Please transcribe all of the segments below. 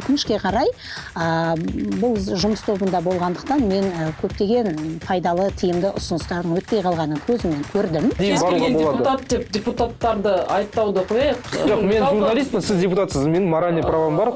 өкінішке қарай бұл жұмыс тобында болғандықтан мен көптеген пайдалы тиімді ұсыныстардың өтпей қалғанын көзіммен көрдім. Депутат деп депутаттарды айыптауды қояйық. Жоқ, мен журналистпін, сіз депутатсыз, менің моральный правам бар.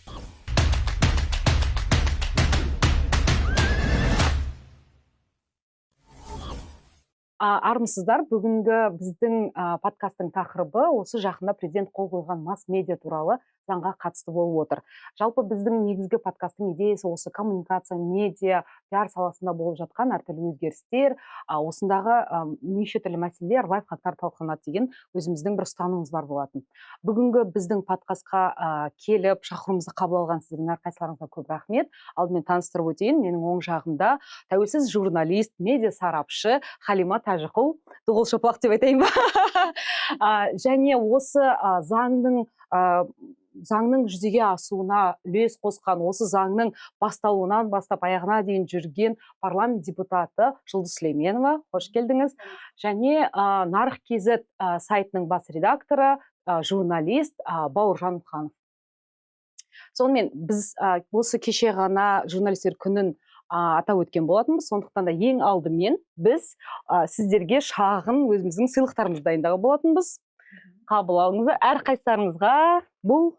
Армысыздар, бүгінгі біздің подкасттың тақырыбы осы жақында президент қол қойған масс-медиа туралы заңға қатысты болып отыр. Жалпы біздің негізгі подкасттың идеясы осы коммуникация, медиа, пиар саласында болып жатқан әртүрлі өзгерістер, осындағы неше түрлі мәселелер, лайфхактар талқыланады деген өзіміздің бір ұстанымымыз бар болатын. Бүгінгі біздің подкастқа келіп, шақыруымызды қабыл алған сіздердің әрқайсыларыңызға көп рахмет. Алдымен таныстырып өтейін, менің оң жағымда тәуелсіз журналист, медиа сарапшы Халима Тәжіқұл, Тұғыл Шапақ деп айтайын ба? Және осы заңның жүзеге асуына үлес қосқан, осы заңның басталуынан бастап аяғына дейін жүрген парламент депутаты Жұлдыз Сүлейменова, қош келдіңіз. Және Нарық KZ сайтының бас редакторы, журналист Бауыржан Мұқанов. Сонымен біз осы кеше ғана журналистер күнін атап өткен болатынбыз. Сондықтан да ең алдымен біз сіздерге шағын өзіміздің сыйлықтарымызды дайындаған болатынбыз. Қабыл алыңыздар. Әрқайсыларыңызға бұл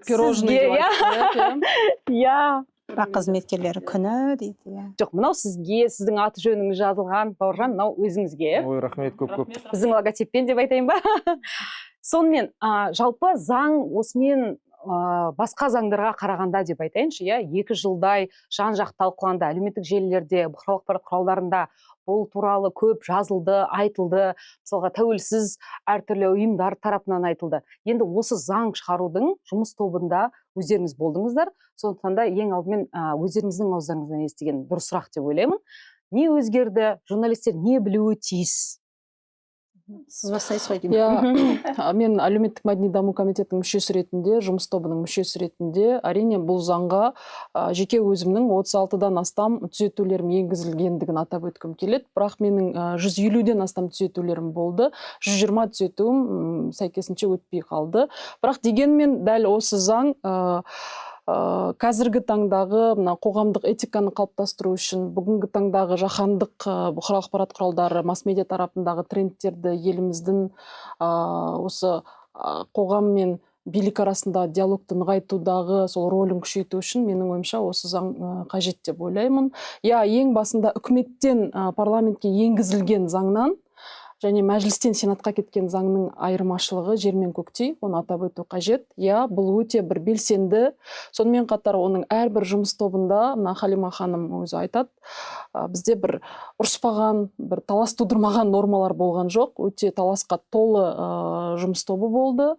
пирожный деп айтып. Иә. Бақ қызметкерлері күні дейді. Жоқ, мынау сізге, сіздің аты жөніңіз жазылған. Бауыржан, мынау өзіңізге. Ой, рахмет, көп. Біздің логотиппен деп айтайын ба? Сонымен, жалпы заң осымен басқа заңдарға қарағанда деп айтайыншы, 2 жылдай жан-жақты талқыланды, әлеуметтік желілерде, бұқаралық ақпарат құралдарында бұл туралы көп жазылды, айтылды, мысалға тәуелсіз әртүрлі ұйымдар тарапынан айтылды. Енді осы заң шығарудың жұмыс тобында өздеріңіз болдыңыздар, сондықтан да ең алдымен өздеріңіздің ауыздарыңыздан естіген дұрыс сұрақ деп ойлаймын. Не өзгерді, журналистер не білуі тиіс? Сіз бастайсыз ғой деймін. Мен әлеуметтік мәдени даму комитетінің мүшесі ретінде, жұмыс тобының мүшесі ретінде, әрине бұл заңға жеке өзімнің 36-дан астам түзетулерім енгізілгендігін атап өткім келеді. Бірақ менің 150-ден астам түзетулерім болды. 120 түзетуім сәйкесінше өтпей қалды. Бірақ дегенмен дәл осы заң қазіргі таңдағы қоғамдық этиканы қалыптастыру үшін, бүгінгі таңдағы жаһандық бұқаралық ақпарат құралдары, масс-медиа тарапындағы трендтерді еліміздің осы қоғам мен билік арасында диалогты нығайтудағы сол рөлін күшейту үшін менің ойымша осы заң қажет деп ойлаймын. Ең басында үкіметтен парламентке енгізілген заңнан және мәжілістен сенатқа кеткен заңның айырмашылығы жер мен көктей, оны атап өту қажет. Бұл өте бір белсенді. Сонымен қатар оның әрбір жұмыс тобында, Халима ханым өзі айтады, бізде бір ұрыспаған, бір талас тудырмаған нормалар болған жоқ. Өте таласқа толы жұмыс тобы болды.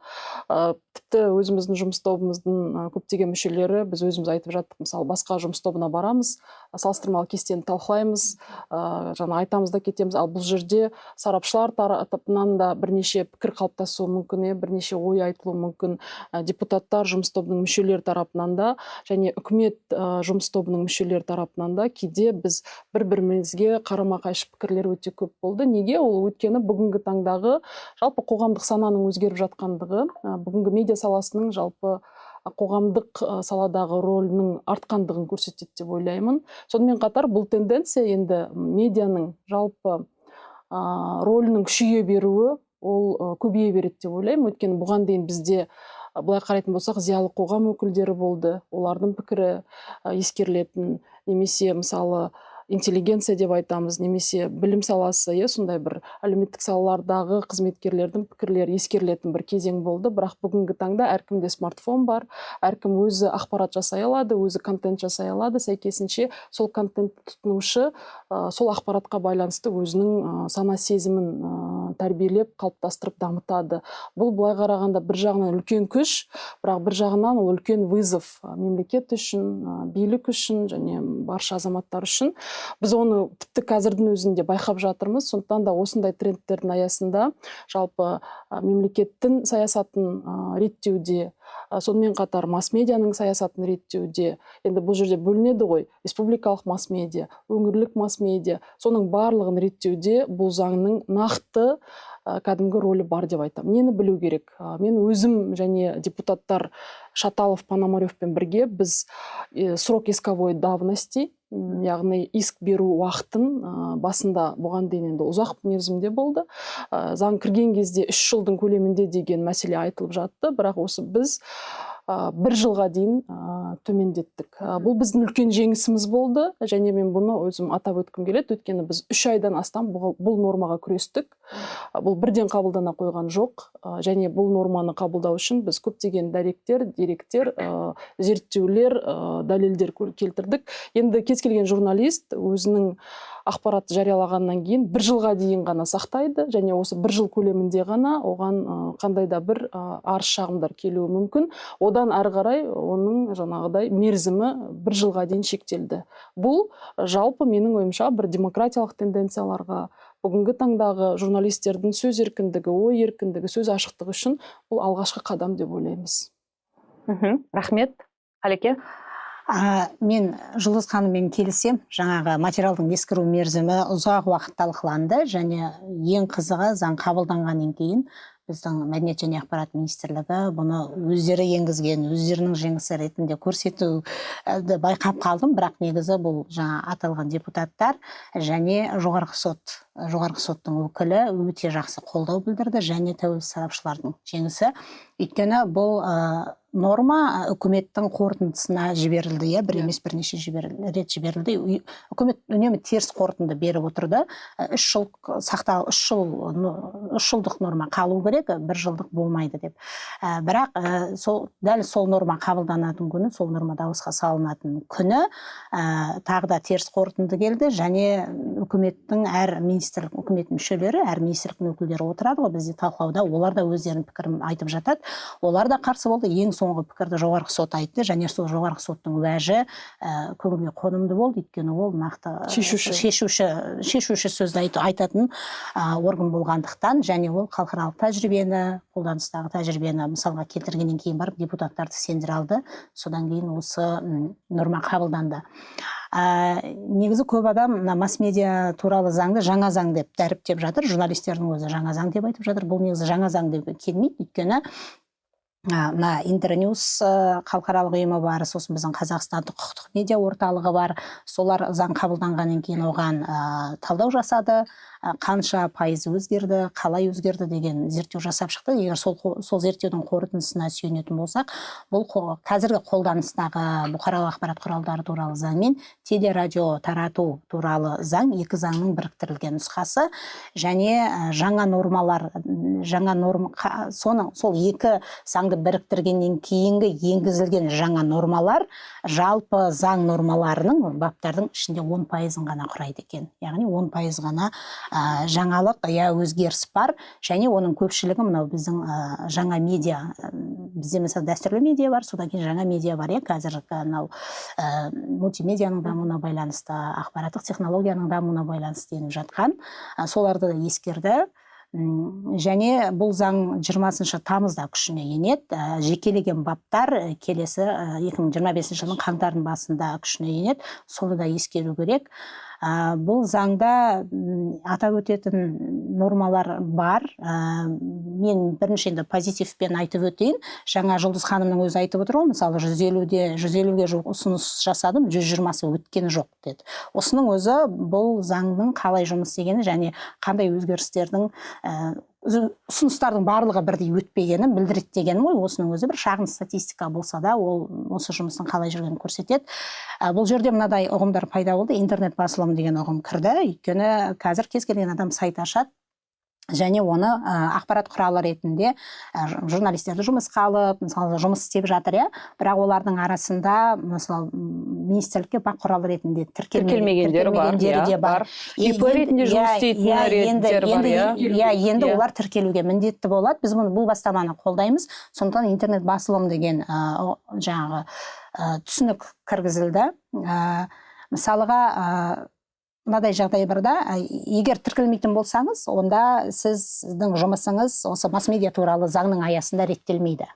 Тіпті өзіміздің жұмыс тобымыздың көптеген мүшелері, біз өзіміз айтып жаттық, мысалы басқа жұмыс тобына барамыз, салыстырмалы кестені талқылаймыз, жаңа айтамыз да кетеміз, ал бұл жерде сарапшылар тарапынан да бірнеше пікір қалыптасуы мүмкін, бірнеше ой айтылуы мүмкін, депутаттар жұмыс тобының мүшелері тарапынан да, және үкімет жұмыс тобының мүшелері тарапынан да кейде біз бір-бірімізге қарама-қайшы пікірлер өте көп болды. Неге? Ол өйткені бүгінгі таңдағы жалпы қоғамдық сананың өзгеріп жатқандығы, бүгінгі медиа саласының жалпы қоғамдық саладағы рөлінің артқандығын көрсетеді деп ойлаймын. Сонымен қатар бұл тенденция енді медианың жалпы рөлінің күшейе беруі, ол көбейе береді деп ойлаймын. Өйткені бұған дейін бізде былай қарайтын болсақ, зиялы қоғам өкілдері болды, олардың пікірі ескерілетін, немесе мысалы интеллигенция деп айтамыз, немесе білім саласы, сондай бір әлеуметтік салалардағы қызметкерлердің пікірлері ескерілетін бір кезең болды. Бірақ бүгінгі таңда әркімде смартфон бар, әркім өзі ақпарат жасай алады, өзі контент жасай алады, сәйкесінше сол контент тұтынушы сол ақпаратқа байланысты өзінің сана сезімін тәрбиелеп, қалыптастырып дамытады. Бұл былай қарағанда бір жағынан үлкен күш, бірақ бір жағынан ол үлкен вызов мемлекет үшін, билік үшін және барша азаматтар үшін. Біз оны тіпті қазірдің өзінде байқап жатырмыз. Сондықтан да осындай трендтердің аясында жалпы мемлекеттің саясатын реттеуде, сонымен қатар масс-медианың саясатын реттеуде, енді бұл жерде бөлінеді ғой, республикалық масс-медиа, өңірлік масс-медиа, соның барлығын реттеуде бұл заңның нақты кәдімгі рөлі бар деп айтамын. Нені білу керек? Мен өзім және депутаттар Шаталов, Пономаревпен бірге біз срок исковой давности, яғни иск беру уақытын басында бұған дейін енді ұзақ мерзімде болды. Заң кірген кезде 3 жылдың көлемінде деген мәселе айтылып жатты, бірақ осы біз 1 жылға дейін төмендеттік. Бұл біздің үлкен жеңісіміз болды, және мен бұны өзім атап өткім келеді, өйткені біз 3 айдан астам бұл нормаға күрестік. Бұл бірден қабылдана қойған жоқ, және бұл норманы қабылдау үшін біз көптеген деректер, зерттеулер, дәлелдер келтірдік. Енді кез келген журналист өзінің ақпаратты жариялағаннан кейін 1 жылға дейін ғана сақтайды, және осы 1 жыл көлемінде ғана оған қандай да бір арыз шағымдар келуі мүмкін. Одан ары қарай оның жаңағыдай мерзімі 1 жылға дейін шектелді. Бұл жалпы менің ойымша бір демократиялық тенденцияларға, бүгінгі таңдағы журналистердің сөз еркіндігі, ой еркіндігі, сөз ашықтығы үшін бұл алғашқы қадам деп ойлаймыз. Рахмет, Қалеке. Мен Жұлдыз ханыммен келісем, жаңағы материалдың ескіру мерзімі ұзақ уақыт талқыланды, және ең қызығы заң қабылданғаннан кейін біздің Мәдениет және ақпарат министрлігі бұны өздері енгізген, өздерінің жеңісі ретінде көрсетуді байқап қалдым, бірақ негізі бұл жаңа аталған депутаттар және жоғарғы соттың өкілі өте жақсы қолдау білдірді, және тәуелсіз сарапшылардың жеңісі. Өйткені бұл норма үкіметтің қорытындысына жіберілді, бір емес бірнеше рет жіберілді. Үкімет үнемі теріс қорытынды беріп отырды. 3 жылдық норма қалу керек, 1 жылдық болмайды деп. Бірақ дәл сол норма қабылданатын күні, сол норма дауысқа салынатын күні тағы да теріс қорытынды келді, және үкіметтің әр министрлік, үкімет мүшелері, әр министрліктің өкілдері отырады ғой бізде талқылауда, олар да өздерінің пікірін айтып жатады. Олар да қарсы болды. Ең соңғы пікірді жоғарғы сот айтты, және сол жоғарғы соттың уәжі көңілге қонымды болды, өйткені ол нақты шешуші сөзді айтатын орган болғандықтан, және ол халықаралық тәжірибені, қолданыстағы тәжірибені мысалға келтіргеннен кейін барып депутаттарды сендіре алды. Содан кейін осы норма қабылданды. Негізі көп адам масс-медиа туралы заңды жаңа заң деп дәріптеп жатыр, журналистердің өзі жаңа заң деп айтып жатыр. Бұл негізі жаңа заң деп келмейді, өйткені Интерньюз халықаралық ұйымы бар, сосын біздің Қазақстандық құқықтық медиа орталығы бар. Солар заң қабылданғаннан кейін оған талдау жасады, қанша пайыз өзгерді, қалай өзгерді деген зерттеу жасап шықты. Егер сол зерттеудің қорытындысына сүйенетін болсақ, бұл қазіргі қолданыстағы бұқаралық ақпарат құралдары туралы заң мен телерадио тарату туралы заң, екі заңның біріктірілген нұсқасы, және жаңа нормалар, сол екі заңды біріктіргеннен кейінгі енгізілген жаңа нормалар жалпы заң нормаларының баптардың ішінде 10% ғана құрайды екен. Яғни 10% ғана жаңалық, өзгеріс бар, және оның көпшілігі мынау біздің жаңа медиа, бізде мысалы дәстүрлі медиа бар, содан кейін жаңа медиа бар, қазір мультимедианың дамуына байланысты, ақпараттық технологияның дамуына байланысты еніп жатқан, соларды да ескерді. Және бұл заң 20 тамызда күшіне енеді. Жекелеген баптар келесі 2025 жылдың қаңтардың басында күшіне енеді. Соны да ескеру керек. Бұл заңда атап өтетін нормалар бар. Мен біріншінде позитивпен айтып өтейін. Жаңа Жұлдыз ханымның өзі айтып отыр ғой, мысалы 150-ге жоқ ұсыныс жасадым, 120-сы өткен жоқ деді. Осының өзі бұл заңның қалай жұмыс істегені және қандай өзгерістердің ұсыныстардың барлығы бірдей өтпегенін білдіреді дегенім ғой. Осының өзі бір шағын статистика болса да, ол осы жұмыстың қалай жүргенін көрсетеді. Бұл жерде мынадай ұғымдар пайда болды. Интернет басылым деген ұғым кірді. Өйткені қазір кез келген адам сайт ашады, және оны ақпарат құралы ретінде журналистерді жұмысқа алып, мысалы жұмыс істеп жатыр, бірақ олардың арасында мысалы министрлікке бақ құралы ретінде тіркелмегендері бар. ИП ретінде жұмыс істейтін реттер бар. Енді олар тіркелуге міндетті болады. Біз бұл бастаманы қолдаймыз. Сондықтан интернет басылым деген жаңағы түсінік кіргізілді. Мысалға мынадай жағдай барда, егер тіркелмейтін болсаңыз, онда сіздің жұмысыңыз осы масс-медиа туралы заңның аясында реттелмейді.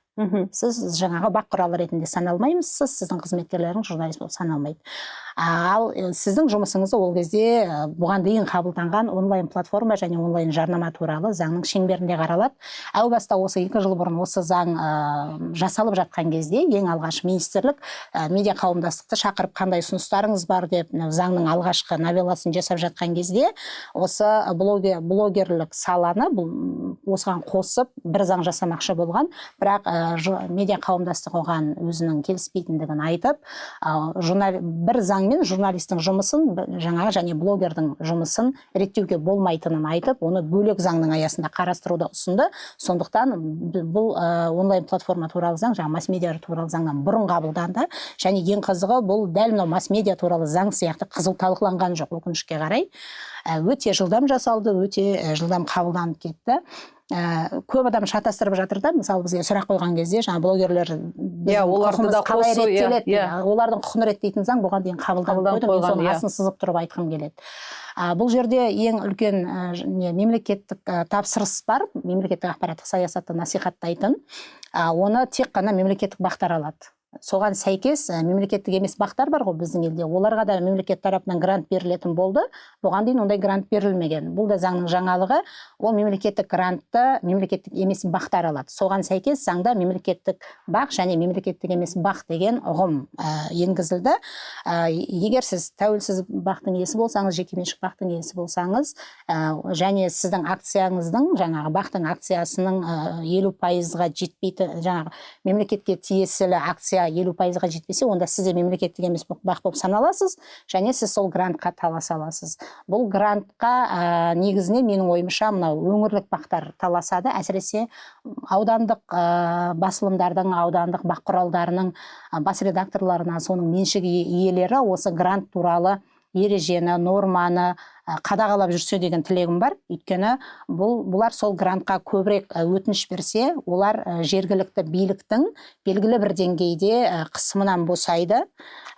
Сіз жаңағы бақ құралы ретінде саналмаймыз, сіздің қызметкерлеріңіз журналист болып саналмайды. Ал сіздің жұмысыңызды ол кезде бұған дейін қабылданған онлайн платформа және онлайн жарнама туралы заңның шеңберінде қаралады. Әу баста осы 2 жыл бұрын осы заң жасалып жатқан кезде ең алғаш министрлік медиа қауымдастықты шақырып қандай ұсыныстарыңыз бар деп заңның алғашқы новелласын жасап жатқан кезде осы блогерлік саланы осыған қосып бір заң жасамақшы болған, бірақ медиа қауымдастық оған өзінің келіспейтіндігін айтып, бір заңмен журналистің жұмысын жаңағы және блогердің жұмысын реттеуге болмайтынын айтып, оны бөлек заңның аясында қарастыруды ұсынды. Сондықтан бұл онлайн платформа туралы заң, жаңағы масс-медиа туралы заңнан бұрын қабылданды, және ең қызығы бұл дәл мынау масс-медиа туралы заң сияқты қызу талқыланған жоқ, өкінішке қарай. Өте жылдам жасалды, өте жылдам қабылданып кетті. Көп адам шатастырып жатыр да, мысалы бізге сұрақ қойған кезде жаңа блогерлер оларды да қалай қосу, реттеледі, олардың құқығын реттейтін заң бұған дейін қабылданып қойды, мен соның асын сызып тұрып айтқым келеді. Бұл жерде ең үлкен мемлекеттік тапсырыс бар, мемлекеттік ақпараттық саясатты насихаттайтын, оны тек қана мемлекеттік бақтар алады. Соған сәйкес мемлекеттік емес бақтар бар ғой біздің елде, оларға да мемлекет тарапынан грант берілетін болды. Бұған дейін ондай грант берілмеген. Бұл да заңның жаңалығы, ол мемлекеттік грантты мемлекеттік емес бақтар алады. Соған сәйкес заңда мемлекеттік бақ және мемлекеттік емес бақ деген ұғым енгізілді. Егер сіз тәуелсіз бақтың иесі болсаңыз, жекеменшік бақтың иесі болсаңыз, және сіздің акцияңыздың, жаңағы бақтың акциясының 50%-ға жетпейтін, жаңағы мемлекетке тиесілі акция 50%-ға жетпесе, онда сіз де мемлекеттік емес бақ болып саналасыз, және сіз сол грантқа таласа аласыз. Бұл грантқа негізінен менің ойымша мынау өңірлік бақтар таласады, әсіресе аудандық басылымдардың, аудандық бақ құралдарының бас редакторларына, соның меншік иелері осы грант туралы ережені, норманы қадағалап жүрсе деген тілегім бар. Өйткені бұлар сол грантқа көбірек өтініш берсе, олар жергілікті биліктің белгілі бір деңгейде қысымынан босайды.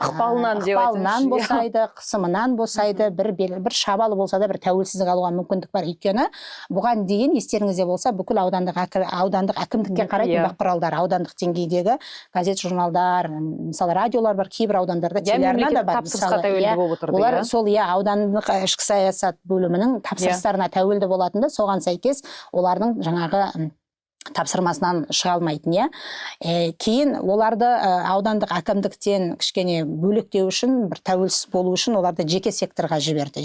Ықпалынан босайды, қысымынан босайды, бір шабалы болса да бір тәуелсіздік алуға мүмкіндік бар. Өйткені бұған дейін естеріңізде болса, бүкіл аудандық әкімдікке қарайтын бақ құралдар, аудандық деңгейдегі газет, журналдар, мысалы радиолар бар, кейбір аудандарда телеарна да бар. Олар сол аудандық ішкі саясат бөлімінің тапсырыстарына тәуелді болатында, соған сәйкес олардың жаңағы тапсырмасынан шыға алмайтын. Кейін оларды аудандық әкімдіктен кішкене бөлектеу үшін, бір тәуелсіз болу үшін оларды жеке секторға жіберді.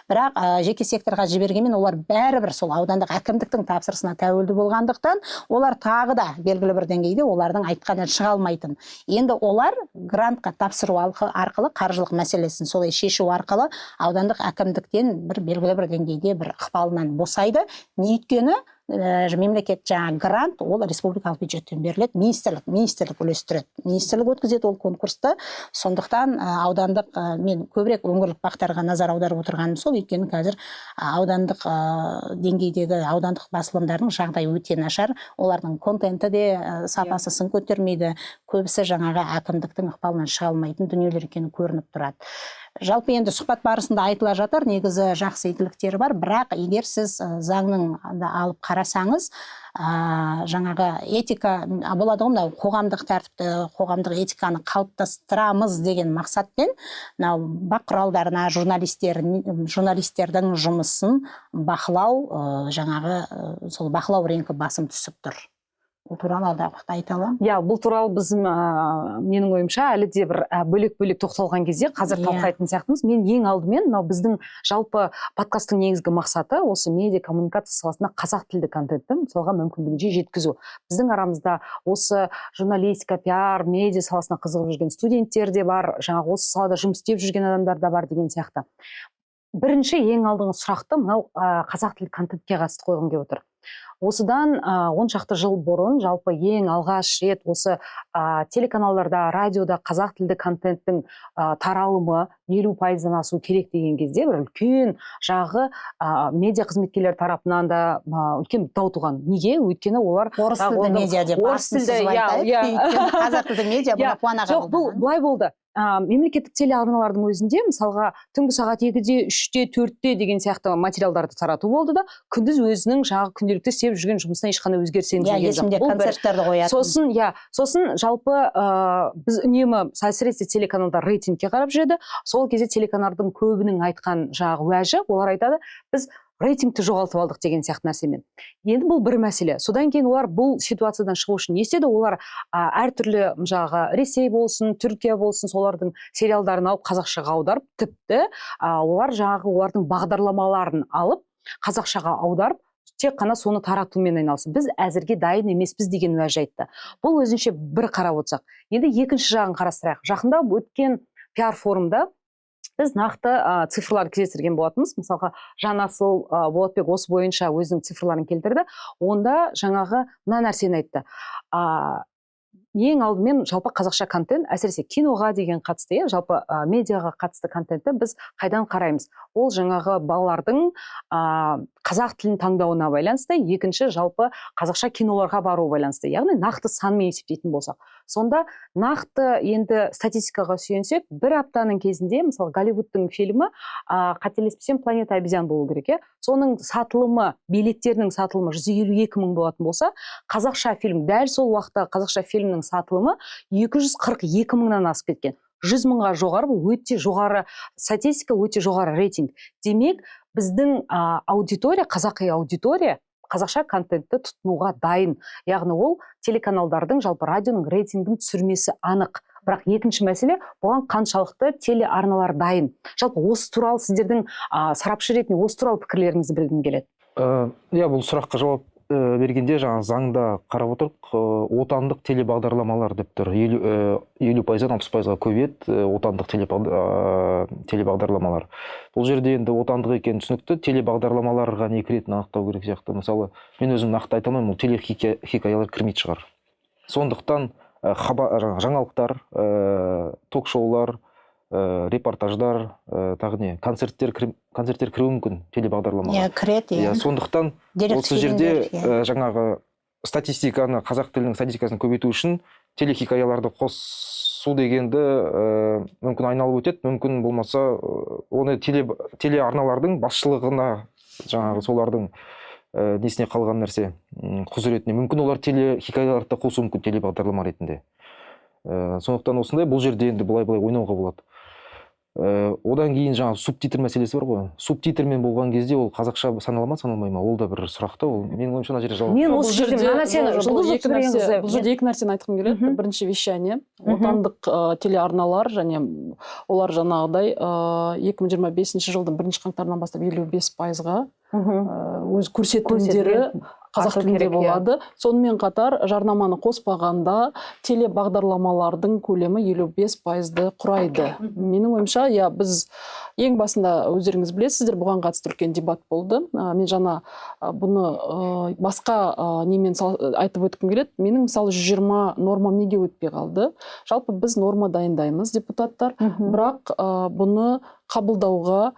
Бірақ жеке секторға жібергенмен олар бәрібір сол аудандық әкімдіктің тапсырысына тәуелді болғандықтан, олар тағы да белгілі бір деңгейде олардың айтқанынан шыға алмайтын. Енді олар грантқа тапсыру арқылы, қаржылық мәселесін солай шешу арқылы аудандық әкімдіктен бір белгілі бір деңгейде бір ықпалынан босайды. Өйткені мемлекет жаңа грант ол республикалық бюджеттен беріледі, министрлік үлестіреді, министрлік өткізеді ол конкурсты. Сондықтан аудандық, мен көбірек өңірлік бақтарға назар аударып отырғаным сол, өйткені қазір аудандық деңгейдегі аудандық басылымдардың жағдайы өте нашар, олардың контенті де сапасы сын көтермейді, көбісі жаңағы әкімдіктің ықпалынан шыға алмайтын дүниелер екені көрініп тұрады. Жалпы енді сұхбат барысында айтыла жатыр, негізі жақсы игіліктері бар, бірақ егер сіз заңның алып қарасаңыз, жаңағы этика болады ғой, мынау қоғамдық тәртіпті, қоғамдық этиканы қалыптастырамыз деген мақсатпен, мынау бақ құралдарына журналистердің жұмысын бақылау, жаңағы сол бақылау реңкі басым түсіп тұр. Бұл туралы алдағы уақытта айта аламын. Бұл туралы біз менің ойымша әлі де бір бөлек-бөлек тоқталған кезде қазір талқылайтын сияқтымыз. Мен ең алдымен мынау біздің жалпы подкасттың негізгі мақсаты осы медиа коммуникация саласында қазақ тілді контентті мысалға мүмкіндігінше жеткізу. Біздің арамызда осы журналистика, пиар, медиа саласына қызығып жүрген студенттер де бар, жаңағы осы салада жұмыс істеп жүрген адамдар да бар деген сияқты. Бірінші ең алдыңғы сұрақты мынау қазақ тілді контентке қатысты қойғым келіп отыр. Осыдан 10 шақты жыл бұрын жалпы ең алғаш рет осы телеканалдарда, радиода қазақ тілді контенттің таралымы 50%-дан асу керек деген кезде бір үлкен жағы медиа қызметкерлер тарапынан да үлкен дау туған. Неге? Өйткені олар орыс тілді медиа деп қазақ тілді медиа бұны қуана қабылдаған. Жоқ, бұл былай болды. мемлекеттік телеарналардың өзінде мысалға түнгі сағат 2-де, 3-те, 4-те деген сияқты материалдарды тарату болды да, күндіз өзінің жаңағы күнделікті істеп жүрген жұмысына ешқандай өзгеріс енгізілген жоқ. Есімде концерттерді қоятын. Сосын жалпы біз үнемі әсіресе телеканалдар рейтингке қарап жүреді. Сол кезде телеканалдардың көбінің айтқан жаңағы уәжі, олар айтады, біз рейтингті жоғалтып алдық деген сияқты нәрсемен. Енді бұл бір мәселе. Содан кейін олар бұл ситуациядан шығу үшін не істеді? Олар әртүрлі жаңағы Ресей болсын, Түркия болсын, солардың сериалдарын алып қазақшаға аударып, тіпті олар жаңағы олардың бағдарламаларын алып қазақшаға аударып, тек қана соны таратумен айналысып, біз әзірге дайын емеспіз деген уәж айтты. Бұл өзінше бір қарап отырсақ. Енді екінші жағын қарастырайық. Жақында өткен пиар форумда біз нақты цифрларды кездестірген болатынбыз. Мысалға, Жанасыл Болатбек осы бойынша өзінің цифрларын келтірді. Онда жаңағы мына нәрсені айтты. Ең алдымен жалпы қазақша контент, әсіресе киноға деген қатысты, жалпы медиаға қатысты контентті біз қайдан қараймыз? Ол жаңағы балалардың қазақ тілін таңдауына байланысты, екінші жалпы қазақша киноларға бару байланысты. Яғни нақты санмен есептейтін болсақ. Сонда нақты енді статистикаға сүйенсек, бір аптаның кезінде, мысалы, Голливудтың фильмі, қателеспесем, Планета обезьян болу керек, соның сатылымы, билеттерінің сатылымы 152 мың болатын болса, қазақша фильм, дәл сол уақытта қазақша фильмнің сатылымы 242 мыңнан асып кеткен. 100 мыңға жоғары, бұл өте жоғары статистика, өте жоғары рейтинг. Демек, біздің аудитория, қазақи аудитория қазақша контентті тұтынуға дайын. Яғни ол телеканалдардың, жалпы радионың рейтингін түсірмесі анық. Бірақ екінші мәселе, бұған қаншалықты телеарналар дайын. Жалпы осы туралы сіздердің сарапшы ретінде осы туралы пікірлеріңізді білгім келеді. Бұл сұраққа жауап бергенде жаңа заңда қарап отырып, отандық телебағдарламалар деп тұр. 50%-дан 60%-ға көбейеді отандық телебағдарламалар. Бұл жерде енді отандық екені түсінікті, телебағдарламаларға не кіретінін анықтау керек сияқты. Мысалы, мен өзім нақты айта алмаймын, ол телехикаялар кірмейді шығар. Сондықтан жаңалықтар, ток-шоулар, репортаждар, тағы не, концерттер кіруі мүмкін телебағдарламаға. Кіреді, сондықтан осы жерде жаңағы статистиканы, қазақ тілінің статистикасын көбейту үшін телехикаяларды қосу дегенді мүмкін айналып өтеді, мүмкін болмаса оны телеарналардың басшылығына, жаңағы солардың несіне қалған нәрсе, құзыретіне, мүмкін олар телехикаяларды қосу мүмкін телебағдарлама ретінде. Сондықтан осындай, бұл жерде енді былай-былай ойнауға болады. Одан кейін жаңағы субтитр мәселесі бар ғой. Субтитрмен болған кезде ол қазақша санала ма, саналмай ма? Ол да бір сұрақты. Ол менің ойымша мына жерде жауап. Мен осы жерде бұл жерде екі нәрсені айтқым келеді. Бірінші вещание, отандық телеарналар және олар жаңағыдай 2025 жылдың 1 қаңтарынан бастап 55%-ға өз көрсетілімдері қазақ тілінде болады. Сонымен қатар жарнаманы қоспағанда телебағдарламалардың көлемі 55%-ды құрайды. Менің ойымша, біз ең басында өздеріңіз білесіздер, бұған қатысты үлкен дебат болды. Мен жаңа бұны басқа немен айтып өткім келеді. Менің мысалы 120 нормам неге өтпей қалды? Жалпы біз норма дайындаймыз, депутаттар, бірақ бұны қабылдауға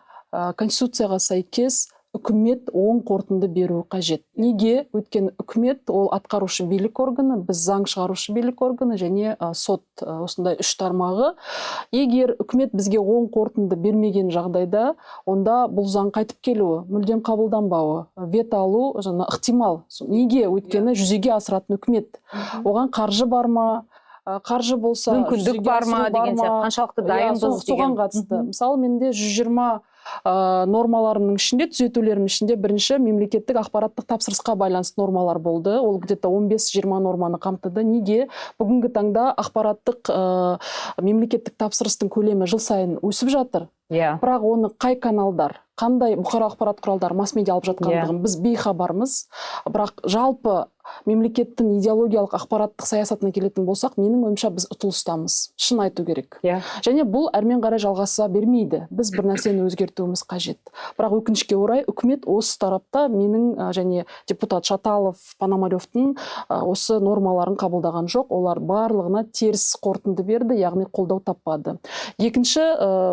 конституцияға сәйкес үкімет оң қорытынды беруі қажет. Неге? Өйткені үкімет ол атқарушы билік органы, біз заң шығарушы билік органы және сот, осындай 3 тармағы. Егер үкімет бізге оң қорытынды бермеген жағдайда, онда бұл заң қайтып келуі, мүлдем қабылданбауы, вето алу ықтимал. Неге? Өйткені жүзеге асыратын үкімет. Оған қаржы бар ма? Қаржы болса, мүмкіндік бар ма деген сияқты, қаншалықты дайынбыз деген. Соған қатысты. Мысалы, менде 120 нормаларының ішінде, түзетулерінің ішінде бірінші мемлекеттік ақпараттық тапсырысқа байланысты нормалар болды. Ол где-то 15-20 норманы қамтыды. Неге? Бүгінгі таңда ақпараттық мемлекеттік тапсырыстың көлемі жыл сайын өсіп жатыр. Бірақ оны қай каналдар, қандай бұқаралық ақпарат құралдары масс-медиа алып жатқандығын біз бейхабармыз. Бірақ жалпы мемлекеттің идеологиялық ақпараттық саясатына келетін болсақ, менің ойымша біз ұтылыстамыз. Шын айту керек. Және бұл әрмен қарай жалғаса бермейді. Біз бір нәрсені өзгертуіміз қажет. Бірақ өкінішке орай үкімет осы тарапта менің және депутат Шаталов, Пономаревтың осы нормаларын қабылдаған жоқ. Олар барлығына теріс қорытынды берді, яғни қолдау таппады. Екінші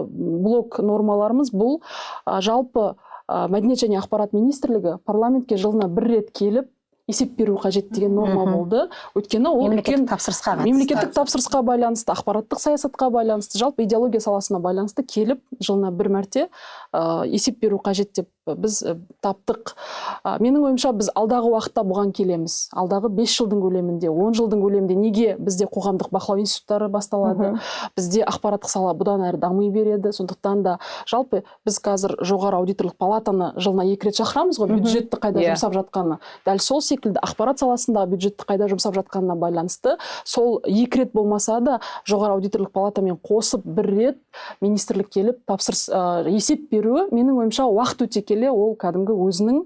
блок нормаларымыз бұл жалпы Мәдениет және ақпарат министрлігі парламентке жылына 1 рет келіп есеп беру қажет деген норма болды. Өйткені ол мемлекеттік тапсырысқа мемлекеттік тапсырысқа байланысты, ақпараттық саясатқа байланысты, жалпы идеология саласына байланысты келіп жылына бір мәрте есеп беру қажет деп біз таптық. Менің ойымша біз алдағы уақытта бұған келеміз. Алдағы 5 жылдың көлемінде, 10 жылдың көлемінде неге бізде қоғамдық бақылау институттары басталады, бізде ақпараттық сала бұдан әрі дамый береді. Сондықтан да жалпы біз қазір жоғары аудиторлық палатаны жылына 2 рет шақырамыз ғой, бюджетті қайда жұмсап жатқаны. Дәл сол секілді ақпарат саласындағы бюджетті қайда жұмсап жатқанына байланысты, сол 2 рет болмаса да жоғары аудиторлық палатамен қосып 1 рет министрлік келіп тапсырыс есеп беруі, менің ойымша уақыт өте келе ол кәдімгі өзінің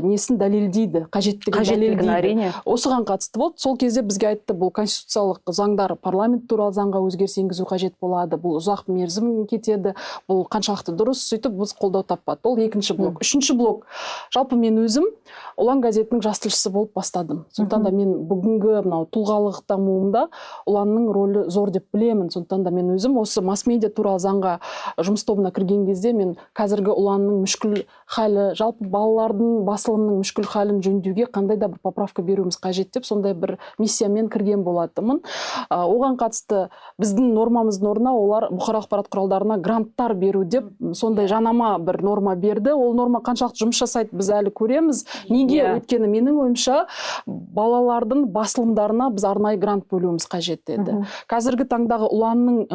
несін дәлелдейді, қажеттігін дәлелдейді. Осыған қатысты болды. Сол кезде бізге айтты, бұл конституциялық заңдар, парламент туралы заңға өзгеріс енгізу қажет болады, бұл ұзақ мерзім кетеді, бұл қаншалықты дұрыс, сөйтіп біз қолдау таппады. Ол 2-ші блок. 3-ші блок. Жалпы мен өзім Ұлан газетінің жас тілшісі болып бастадым. Сондықтан да мен бүгінгі мынау тұлғалық дамуымда Ұланның рөлі зор деп білемін. Сондықтан да мен өзім осы масс-медиа туралы заңға жұмыс тобына кірген кезде мен қазіргі Ұланның мүшкіл халі, жалпы балалардың басылымның мүшкіл халін жөндеуге қандай да бір поправка беруіміз қажет деп сондай бір миссиямен кірген болатынмын. Оған қатысты біздің нормамыздың орнына олар бұқаралық ақпарат құралдарына гранттар беру деп сондай жанама бір норма берді. Ол норма қаншалықты жұмыс жасайды біз әлі көреміз. Неге? Өйткені менің ойымша балалардың басылымдарына біз арнайы грант бөлуіміз қажет еді. Қазіргі таңдағы Ұланның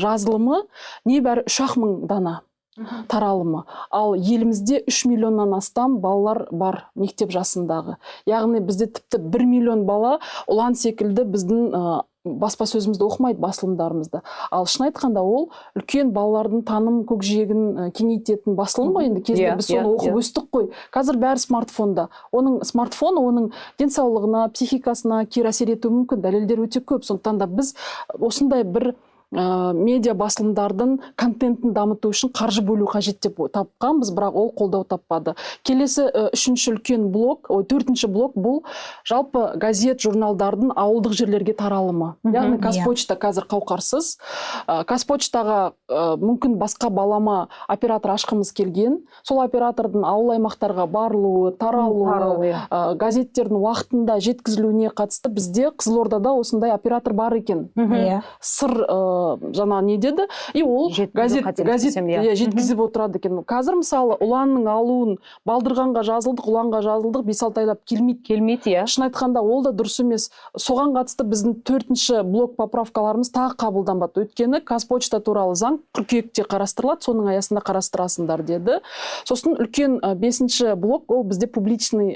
жазылымы небәрі 3-ақ мың дана таралымы. Ал елімізде 3 миллионнан астам балалар бар мектеп жасындағы. Яғни бізде тіпті 1 миллион бала Ұлан секілді біздің баспасөзімізді оқымайды, басылымдарымызды. Ал шын айтқанда ол үлкен балалардың таным көкжиегін кеңейтетін басылым ғой. Енді кезде біз соны оқып өстік қой. Қазір бәрі смартфонда. Оның смартфон оның денсаулығына, психикасына кері әсер етуі мүмкін. Дәлелдер өте көп. Сондықтан да біз осындай бір медиа басылымдардың контентін дамыту үшін қаржы бөлу қажет деп тапқанбыз, бірақ ол қолдау таппады. Келесі 3-ші үлкен блок, 4-ші блок бұл жалпы газет, журналдардың ауылдық жерлерге таралымы. Яғни Қазпочта қазір қауқарсыз. Қазпочтаға мүмкін басқа балама оператор ашқымыз келген. Сол оператордың ауыл аймақтарға барылуы, таралуы, газеттердің уақытында жеткізілуіне қатысты бізде Қызылордада осындай оператор бар екен. Сыр жаңа не деді, и ол газет жеткізіп отырады екен. Қазір мысалы Ұланның алуын Балдырғанға жазылдық, Ұланға жазылдық, 5-6 айлап келмейді. Шын айтқанда ол да дұрыс емес. Соған қатысты біздің 4-ші блок поправкаларымыз тағы қабылданбады. Өйткені Қазпочта туралы заң қыркүйекте қарастырылады, соның аясында қарастырасыңдар деді. Сосын үлкен 5-ші блок ол бізде публичное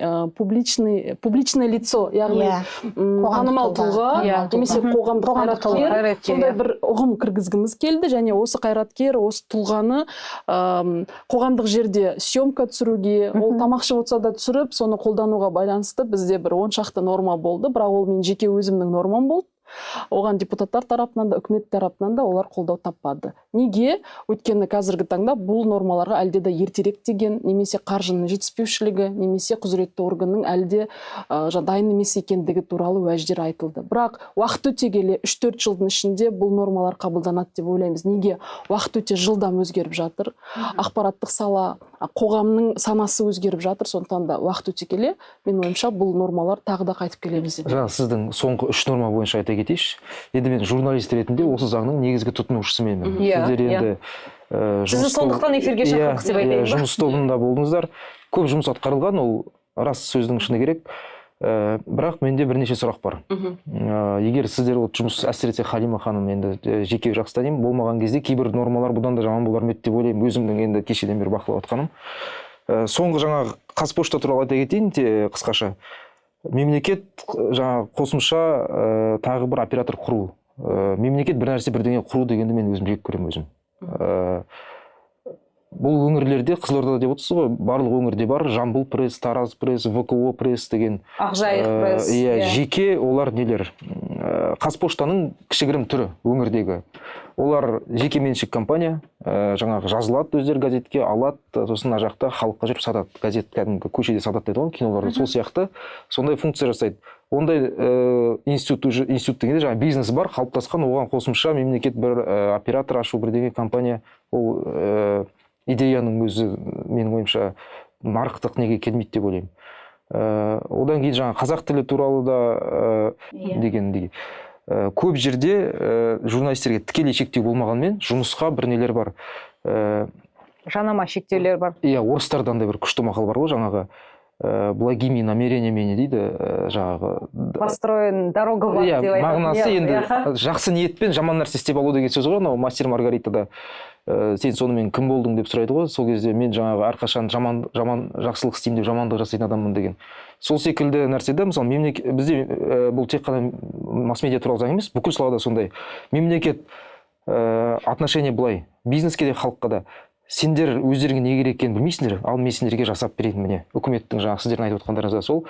лицо, яғни танымал тұлға, немесе қоғамдық қайраткер, сондай бір ұғым кіргізгіміз келді, және осы қайраткер, осы тұлғаны қоғамдық жерде съемка түсіруге, ол тамақ ішіп отырса да түсіріп, соны қолдануға байланысты бізде бір 10 шақты норма болды, бірақ ол мен жеке өзімнің нормам болды. Оған депутаттар тарапынан да, үкімет тарапынан да олар қолдау таппады. Неге? Өйткені қазіргі таңда бұл нормаларға әлде де ертерек деген, немесе қаржының жетіспеушілігі, немесе құзыретті органның әлде дайын емес екендігі туралы уәждер айтылды. Бірақ уақыт өте келе 3-4 жылдың ішінде бұл нормалар қабылданады деп ойлаймыз. Неге? Уақыт өте жылдам өзгеріп жатыр. Ақпараттық сала, қоғамның санасы өзгеріп жатыр. Сондықтан да уақыт өте келе, мен ойымша бұл нормалар тағы да қайтып келеміз. Жаңа сіздің соңғы 3 норма бойынша айта кетейінші. Енді мен журналист ретінде осы заңның негізгі тұтынушысымын. Сіздер енді сізді сондықтан эфирге шақырдық деп айтайын ба? Жұмыс тобында болдыңыздар. Көп жұмыс атқарылған, ол рас сөздің шыны керек. Бірақ менде бірнеше сұрақ бар. Егер сіздер жұмыс әсіресе Халима ханым енді жеке жақсы танимын, болмаған кезде кейбір нормалар бұдан да жаман болар ма еді деп ойлаймын. Өзімнің енді кешеден бері бақылап отқаным. Соңғы жаңағы Қазпошта туралы айта кетейін қысқаша. Мемлекет жаңа қосымша тағы бір оператор құру. Мемлекет бір нәрсе бірдеңе құру дегенді мен өзім жек көремін өзім. Бұл өңірлерде, Қызылордада деп отырсыз ғой, барлық өңірде бар, Жамбыл пресс, Тараз пресс, ВКО пресс деген. Ақжайық пресс. Жеке олар нелер. Қазпоштаның кішігірім түрі өңірдегі. Олар жеке меншік компания, жаңағы жазылады өздері газетке, алады, сосын жақта халыққа жүріп сатады. Газет кәдімгі көшеде сатады дейді ғой, киноларды. Сол сияқты сондай функция жасайды. Ондай институт дегенде жаңа бизнес бар, қалыптасқан, оған қосымша мемлекет бір оператор ашу, бірдеңе компания, ол идеяның өзі менің ойымша нарықтық неге келмейді деп ойлаймын. Одан кейін жаңағы қазақ тілі туралы да деген көп жерде журналистерге тікелей шектеу болмағанмен жұмысқа бір нелер бар. Жанама шектеулер бар. Иә, орыстардан да бір күшті мақал бар ғой, жаңағы благими намерениями дейді, жаңағы Построен дорога бар деп иә, айтады. мағынасы енді жақсы ниетпен жаман нәрсе істеп алу деген сөз ғой. Анау Мастер Маргаритада сен сонымен кім болдың деп сұрайды ғой. Сол кезде мен жаңағы әрқашан жаман жақсылық істеймін деп жамандық жасайтын адаммын деген. Сол секілді нәрседе, мысалы бізде бұл тек қана масс-медиа туралы заң емес, бүкіл салада сондай. Мемлекет отношение былай, бизнеске де халыққа да. Сендер өздеріңе не керек екенін білмейсіңдер, ал мен сендерге жасап берейін міне. Үкіметтің жаңағы сіздердің айтып отқандарыңызда сол.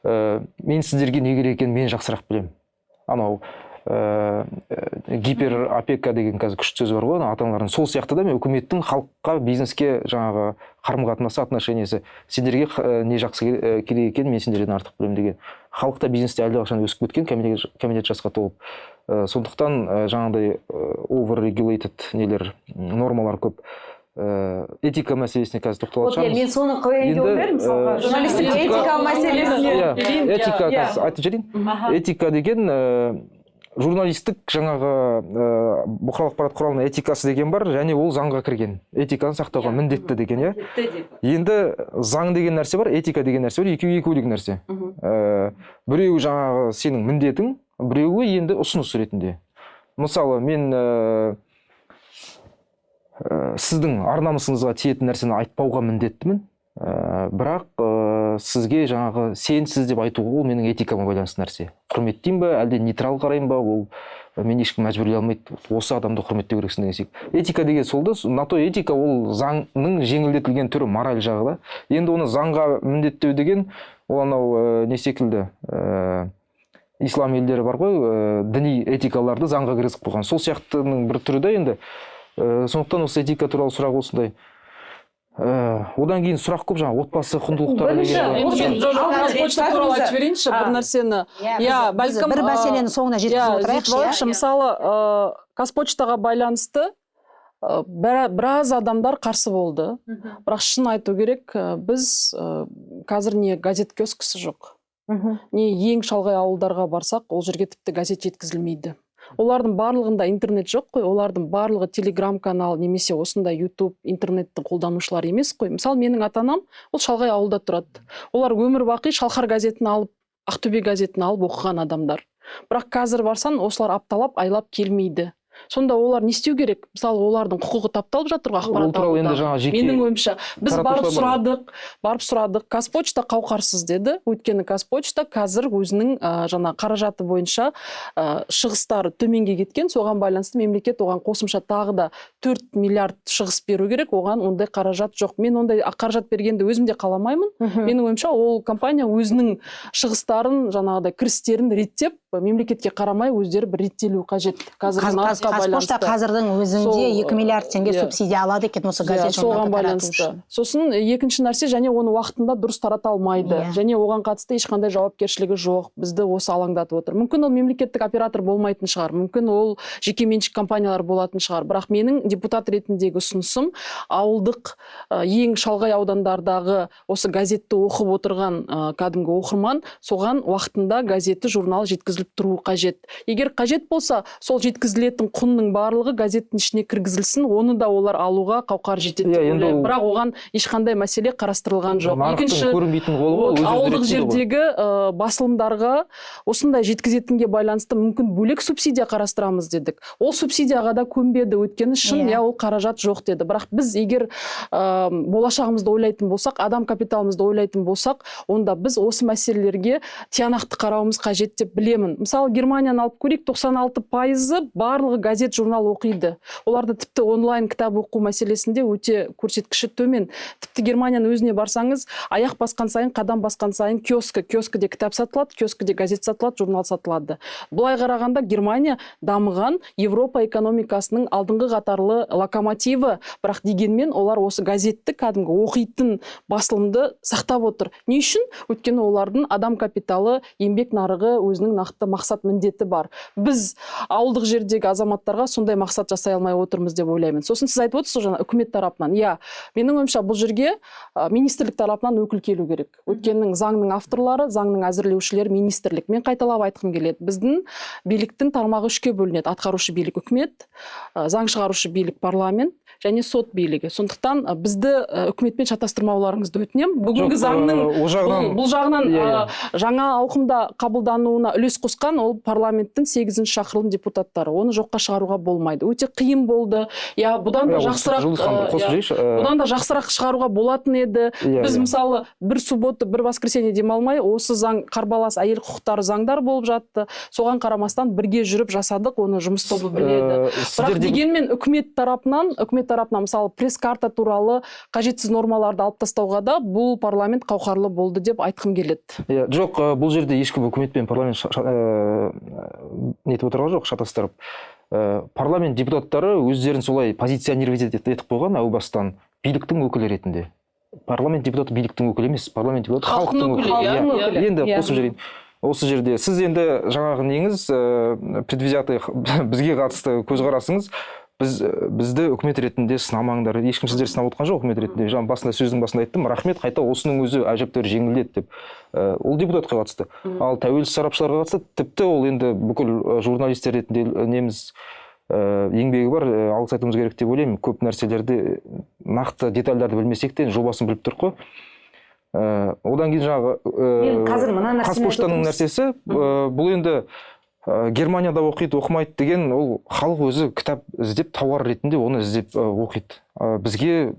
Мен сіздерге не керек екенін мен жақсырақ білемін. Анау гиперопека деген қазір күшті сөз бар ғой, ата-аналардың. Сол сияқты да мен үкіметтің халыққа, бизнеске жаңағы қарым-қатынасы, отношениесі, сендерге не жақсы керек екенін мен сендерден артық білемін деген. Халықта бизнесте әлдеқашан өсіп кеткен, кәмелет жасқа толып. Сондықтан жаңағыдай overregulated нелер, нормалар көп. Этика мәселесіне қазір тоқталып жатырмыз. Мен соны қояйын деп отырмын, мысалға журналистік этика мәселесіне. Этика айтып жіберейін. Этика деген журналистік жаңағы бұқаралық ақпарат құралының этикасы деген бар, және ол заңға кірген. Этиканы сақтауға міндетті деген, иә. Енді заң деген нәрсе бар, этика деген нәрсе бар, екеуі екі бөлек нәрсе. Біреуі жаңағы сенің міндетің, біреуі енді ұсыныс ретінде. Мысалы, мен сіздің ар-намысыңызға тиетін нәрсені айтпауға міндеттімін, бірақ сізге жаңағы сенсіз деп айтуға ол менің этикама байланысты нәрсе. Құрметтеймін ба, әлде нейтрал қараймын ба, ол мен ешкім мәжбүрлей алмайды, осы адамды құрметтеу керексің деген секілді. Этика деген сол да, на то этика ол заңның жеңілдетілген түрі, мораль жағы да. Енді оны заңға міндеттеу деген, ол анау не секілді, ислам елдері бар ғой, діни этикаларды заңға кіргізіп қойған. Сол сияқтының бір түрі да енді. Сондықтан осы этика туралы сұрақ осындай. Одан кейін сұрақ көп, жаңа отбасы құндылықтары деген. Қазпочта туралы айтып жіберейінші бір нәрсені. Бір мәселені соңына жеткізіп отырайықшы. Мысалы, Қазпочтаға байланысты біраз адамдар қарсы болды. Бірақ шын айту керек, біз қазір не газет киоскісі жоқ. Не ең шалғай ауылдарға барсақ, ол жерге тіпті газет жеткізілмейді. Олардың барлығында интернет жоқ қой, олардың барлығы телеграм канал немесе осындай YouTube интернеттің қолданушылары емес қой. Мысалы, менің ата-анам ол шалғай ауылда тұрады. Олар өмір бақи Шалқар газетін алып, Ақтөбе газетін алып оқыған адамдар. Бірақ қазір барсан, осылар апталап, айлап келмейді. Сонда олар не істеу керек? Мысалы, олардың құқығы тапталып жатыр ғой ақпарат алуда. Менің ойымша, біз барып сұрадық, Қазпочта қауқарсыз деді. Өйткені Қазпочта қазір өзінің жаңа қаражаты бойынша шығыстары төменге кеткен, соған байланысты мемлекет оған қосымша тағы да 4 миллиард шығыс беру керек, оған ондай қаражат жоқ. Мен ондай қаражат бергенді өзім де қаламаймын. Менің ойымша, ол компания өзінің шығыстарын, жаңағыдай кірістерін реттеп, мемлекетке қарамай өздері бір реттелу қажет. Қазпошта қазірдің өзінде 2 миллиард теңге субсидия алады екен осы газет журналды тарату үшін. Сосын екінші нәрсе, және оны уақытында дұрыс тарата алмайды. Және оған қатысты ешқандай жауапкершілігі жоқ. Бізді осы алаңдатып отыр. Мүмкін ол мемлекеттік оператор болмайтын шығар. Мүмкін ол жекеменшік компаниялар болатын шығар. Бірақ менің депутат ретіндегі ұсынысым ауылдық ең шалғай аудандардағы осы газетті оқып отырған кәдімгі оқырман соған уақытында газеті журнал жеткізіліп тұру қажет. Егер қажет болса, сол жеткізілетін құнның барлығы газеттің ішіне кіргізілсін, оны да олар алуға қауқар жетеді. Бірақ оған ешқандай мәселе қарастырылған жоқ. Екінші, ауылдық жердегі басылымдарға осындай жеткізетінге байланысты мүмкін бөлек субсидия қарастырамыз дедік. Ол субсидияға да көнбеді, өйткені шын, ол қаражат жоқ деді. Бірақ біз егер болашағымызды ойлайтын болсақ, адам капиталымызды ойлайтын болсақ, онда біз осы мәселелерге тиянақты қарауымыз қажет деп білемін. Мысалы, Германияны алып көрейік, 96% барлығы газет журнал оқиды. Оларда тіпті онлайн кітап оқу мәселесінде өте көрсеткіші төмен. Тіпті Германияның өзіне барсаңыз, аяқ басқан сайын, қадам басқан сайын киоскіде кітап сатылады, киоскіде газет сатылады, журнал сатылады. Бұлай қарағанда Германия дамыған Европа экономикасының алдыңғы қатарлы локомотиві, бірақ дегенмен олар осы газетті кәдімгі оқитын басылымды сақтап отыр. Не үшін? Өйткені олардың адам капиталы, еңбек нарығы өзінің нақты нақты мақсат міндеті бар. Біз ауылдық жердегі азаматтарға сондай мақсат жасай алмай отырмыз деп ойлаймын. Сосын сіз айтып отырсыз жаңа үкімет тарапынан. Иә, менің ойымша бұл жерге министрлік тарапынан өкіл келу керек. Өйткені заңның авторлары, заңның әзірлеушілері министрлік. Мен қайталап айтқым келеді. Біздің биліктің тармағы үшке бөлінеді. Атқарушы билік үкімет, заң шығарушы билік парламент және сот билігі. Сондықтан бізді үкіметпен шатастырмауларыңызды өтінемін. Бүгінгі заңның бұл жағынан жаңа ауқымда қабылдануына үлес қосқан ол парламенттің 8-ші шақырылым депутаттары. Оны жоққа шығаруға болмайды. Өте қиын болды. Я, бұдан да жақсырақ шығаруға болатын еді. Біз мысалы бір суббота, бір воскресенье демалмай, осы заң қарбалас әйел құқықтары заңдар болып жатты. Соған қарамастан бірге жүріп жасадық, оны жұмыс тобы біледі. Бірақ дегенмен үкімет тарапынан мысалы пресс-карта туралы қажетсіз нормаларды алып тастауға да бұл парламент қауқарлы болды деп айтқым келеді. Жоқ, бұл жерде ешкім үкімет пен парламент нетіп отырған жоқ, шатастырып. Парламент депутаттары өздерін солай позиционировать етіп қойған әу бастан биліктің өкілі ретінде. Парламент депутаты биліктің өкілі емес, парламент депутаты халықтың өкілі. Енді қосып жіберейін. Осы жерде сіз енді жаңағы неңіз предвзятый бізге қатысты көзқарасыңыз, бізді үкімет ретінде сынамаңдар. Ешкім сіздер сынап отқан жоқ үкімет ретінде. Жаңа сөздің басында айттым, рахмет, қайта осының өзі әжептәуір жеңілдеді деп. Ол депутатқа қатысты. Ал тәуелсіз сарапшыларға қатысты, тіпті ол енді бүкіл журналистер ретінде неміз еңбегі бар, алғыс айтуымыз керек деп ойлаймын. Көп нәрселерді нақты детальдарды білмесек те жобасын біліп тұр қой. Одан кейін жаңағы Қазпоштаның нәрсесі, бұл енді Германияда оқиды, оқымайды деген, ол халық өзі кітап іздеп, тауар ретінде оны іздеп оқиды. Бізге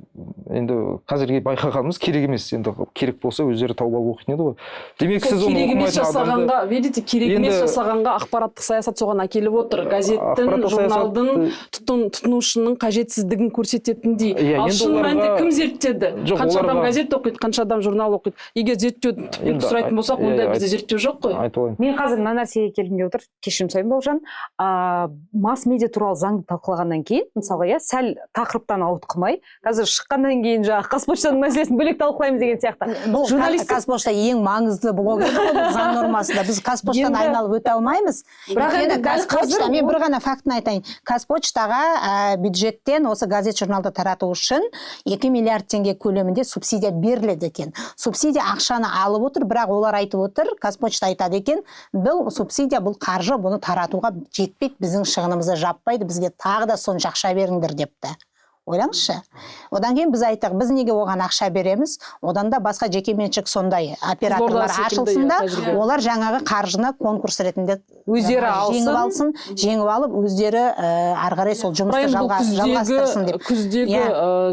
енді қазірге байқағанымыз керек емес, енді керек болса өздері тауып алып оқитын еді ғой. Демек сіз оны оқымайтын адамды, видите, керек емес жасағанға ақпараттық саясат соған әкеліп отыр. Газеттің, журналдың тұтынушының қажетсіздігін көрсететіндей. Ал шын мәнінде кім зерттеді? Қанша адам газет оқиды, қанша адам журнал оқиды? Егер зерттеуді сұрайтын болсақ, онда бізде зерттеу жоқ қой. Мен қазір мына нәрсеге келгім келіп отыр. Кешірім сұраймын Бауыржан. Масс-медиа туралы заңды талқылағаннан кейін, мысалға, сәл тақырыптан ауытқымай, қазір шыққаннан кейін жаңағы Қазпоштаның мәселесін бөлек талқылаймыз деген сияқты. Бұл Қазпошта ең маңызды блогер заң нормасында. Біз Қазпоштаны айналып өте алмаймыз. Мен бір ғана фактын айтайын. Қазпоштаға бюджеттен осы газет журналды тарату үшін 2 миллиард теңге көлемінде субсидия беріледі екен. Субсидия ақшаны алып отыр, бірақ олар айтып отыр, Қазпошта айтады екен, бұл субсидия, бұл қаржы, бұны таратуға жетпейді, біздің шығынымызды жаппайды, бізге тағы да сонша ақша беріңдер депті. Ойлаңызшы. Одан кейін біз айттық, біз неге оған ақша береміз? Одан да басқа жекеменшік сондай операторлар ашылсын да, олар жаңағы қаржыны конкурс ретінде өздері жеңіп алып, өздері ары қарай сол жұмысты жалғастырсын деп. Күздегі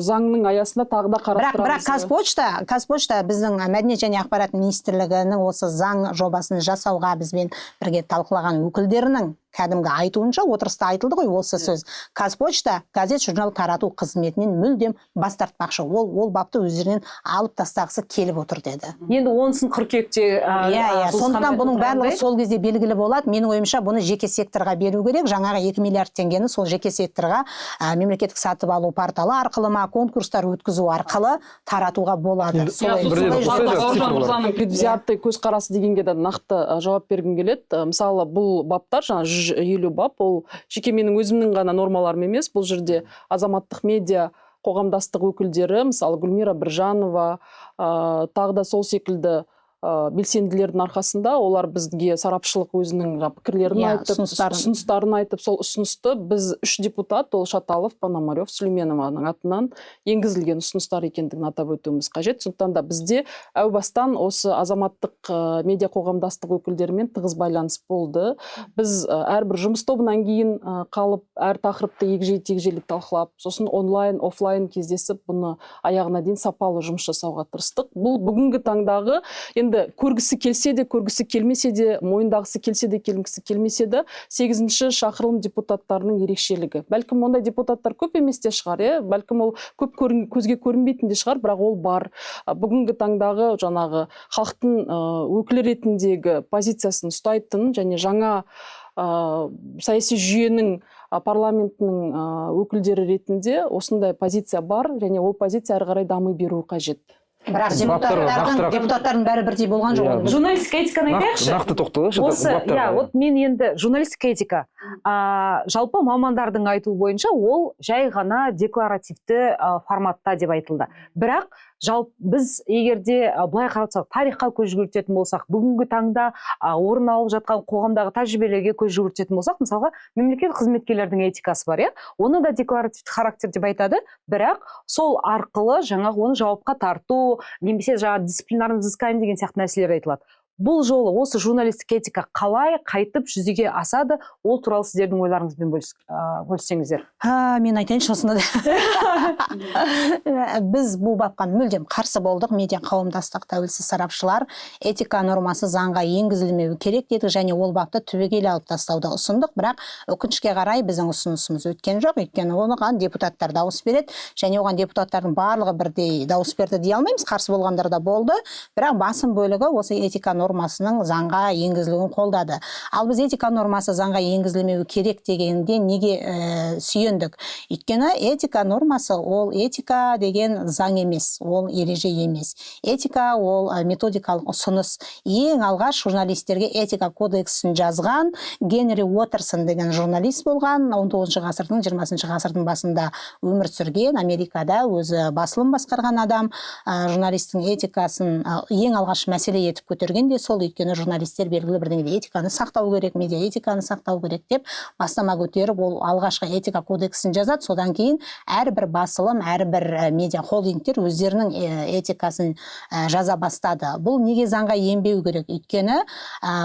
заңның аясында тағы да қарастырамыз. Бірақ Қазпошта біздің Мәдениет және ақпарат министрлігінің осы заң жобасын жасауға бізбен бірге талқылаған өкілдерінің кәдімгі айтуынша, отырыста айтылды ғой осы сөз. Қазпошта газет журнал тарату қызметінен мүлдем бас тартпақшы. Ол бапты өздерінен алып тастағысы келіп отыр деді. Енді онысын қыркүйекте сондықтан бұның барлығы сол кезде белгілі болады. Менің ойымша бұны жеке секторға беру керек. Жаңағы 2 миллиард теңгені сол жеке секторға мемлекеттік сатып алу порталы арқылы ма, конкурстар өткізу арқылы таратуға болады. Предвзятый көзқарасы дегенге де нақты жауап бергім келеді. Мысалы, бұл баптар жаңа 150 бап, ол жеке менің өзімнің ғана нормаларым емес, бұл жерде азаматтық медиа қоғамдастық өкілдері, мысалы Гүлмира Біржанова, тағы да сол секілді белсенділердің арқасында олар бізге сарапшылық өзінің пікірлерін айтып, ұсыныстарын айтып, сол ұсынысты біз 3 депутат, ол Шаталов, Пономарев, Сүлейменованың атынан енгізілген ұсыныстар екендігін атап өтуіміз қажет. Сондықтан да бізде әу бастан осы азаматтық медиа қоғамдастық өкілдерімен тығыз байланыс болды. Біз әрбір жұмыс тобынан кейін қалып, әр тақырыпты егжей-тегжейлі талқылап, сосын онлайн, офлайн кездесіп, бұны аяғына дейін сапалы жұмыс жасауға тырыстық. Бұл бүгінгі таңдағы көргісі келсе де, көргісі келмесе де, мойындағысы келсе де, келгісі келмесе де, 8-ші шақырылым депутаттарының ерекшелігі. Бәлкім ондай депутаттар көп емес те шығар, бәлкім ол көп көзге көрінбейтін де шығар, бірақ ол бар. Бүгінгі таңдағы жаңағы халықтың өкілі ретіндегі позициясын ұстайтын және жаңа саяси жүйенің парламентінің өкілдері ретінде осындай позиция бар, және ол позиция әрі қарай дамы беруі қажет. Бірақ нақтырақ. депутаттардың бәрі бірдей болған жоқ. Иә, журналистика этиканы айтайықшы. нақты тоқталайықшы. Осы, вот мен енді журналистика этика, жалпы мамандардың айтуы бойынша ол жай ғана декларативті форматта деп айтылды. Бірақ біз егерде былай қарасақ, тарихқа көз жүгіртетін болсақ, бүгінгі таңда орын алып жатқан қоғамдағы тәжірибелерге көз жүгіртетін болсақ, мысалға мемлекет қызметкерлердің этикасы бар, оны да декларативті характер деп айтады, бірақ сол арқылы жаңағы оны жауапқа тарту, немесе жаңағы дисциплинарный взыскание деген сияқты нәрселер айтылады. Бұл жолы осы журналистік этика қалай қайтып жүзеге асады, ол туралы сіздердің ойларыңызбен бөліссеңіздер. Мен айтайыншы осында біз бұл бапқа мүлдем қарсы болдық. Медиа қауымдастық, тәуелсіз сарапшылар этика нормасы заңға енгізілмеуі керек дедік, және ол бапты түбегейлі алып тастауды ұсындық, бірақ өкінішке қарай біздің ұсынысымыз өткен жоқ. Өйткені оған депутаттар дауыс береді, және оған депутаттардың барлығы бірдей дауыс берді дей алмаймыз, қарсы болғандар да болды, бірақ басым бөлігі осы этика нормасының заңға енгізілуін қолдады. Ал біз этика нормасы заңға енгізілмеуі керек дегенде неге сүйендік? Өйткені этика нормасы ол этика деген заң емес, ол ереже емес. Этика ол методикалық ұсыныс. Ең алғаш журналистерге этика кодексін жазған Генри Уотерсон деген журналист болған, 19 ғасырдың 20 ғасырдың басында өмір сүрген, Америкада өзі басылым басқарған адам. Журналистің этикасын ең алғаш мәселе етіп көтерген де сол, өйткені журналистер белгілі бір деңгейде этиканы сақтау керек, медиа этиканы сақтау керек деп бастама көтеріп, ол алғашқы этика кодексін жазады. Содан кейін әрбір басылым, әрбір медиа холдингтер өздерінің этикасын жаза бастады. Бұл неге заңға енбеу керек? Өйткені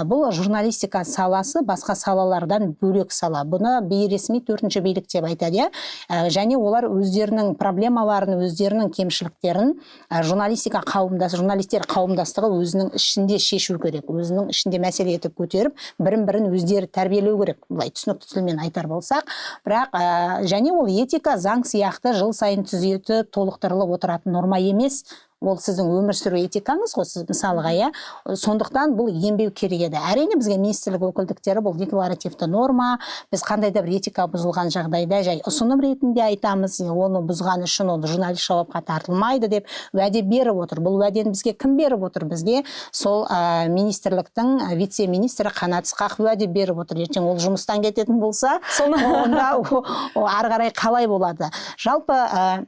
бұл журналистика саласы басқа салалардан бөлек сала. Бұны бейресми төртінші билік деп айтады. Және олар өздерінің проблемаларын, өздерінің кемшіліктерін журналистер қауымдастығы өзінің ішінде шешу керек, өзінің ішінде мәселе етіп көтеріп, бірін өздері тәрбиелеу керек, былай түсінікті тілмен айтар болсақ. Бірақ және ол этика заң сияқты жыл сайын түзетіп толықтырылып отыратын норма емес. Ол сіздің өмір сүру этикаңыз ғой, сіз мысалға, сондықтан бұл енбеу керек еді. Әрине бізге министрлік өкілдіктері бұл декларативті норма, біз қандай да бір этика бұзылған жағдайда жай ұсыным ретінде айтамыз, оны бұзған үшін ол журналист жауапқа тартылмайды деп уәде беріп отыр. Бұл уәдені бізге кім беріп отыр? Бізге сол министрліктің вице-министрі Қанат Ысқақов уәде беріп отыр. Ертең ол жұмыстан кететін болса, онда ары қарай қалай болады? Жалпы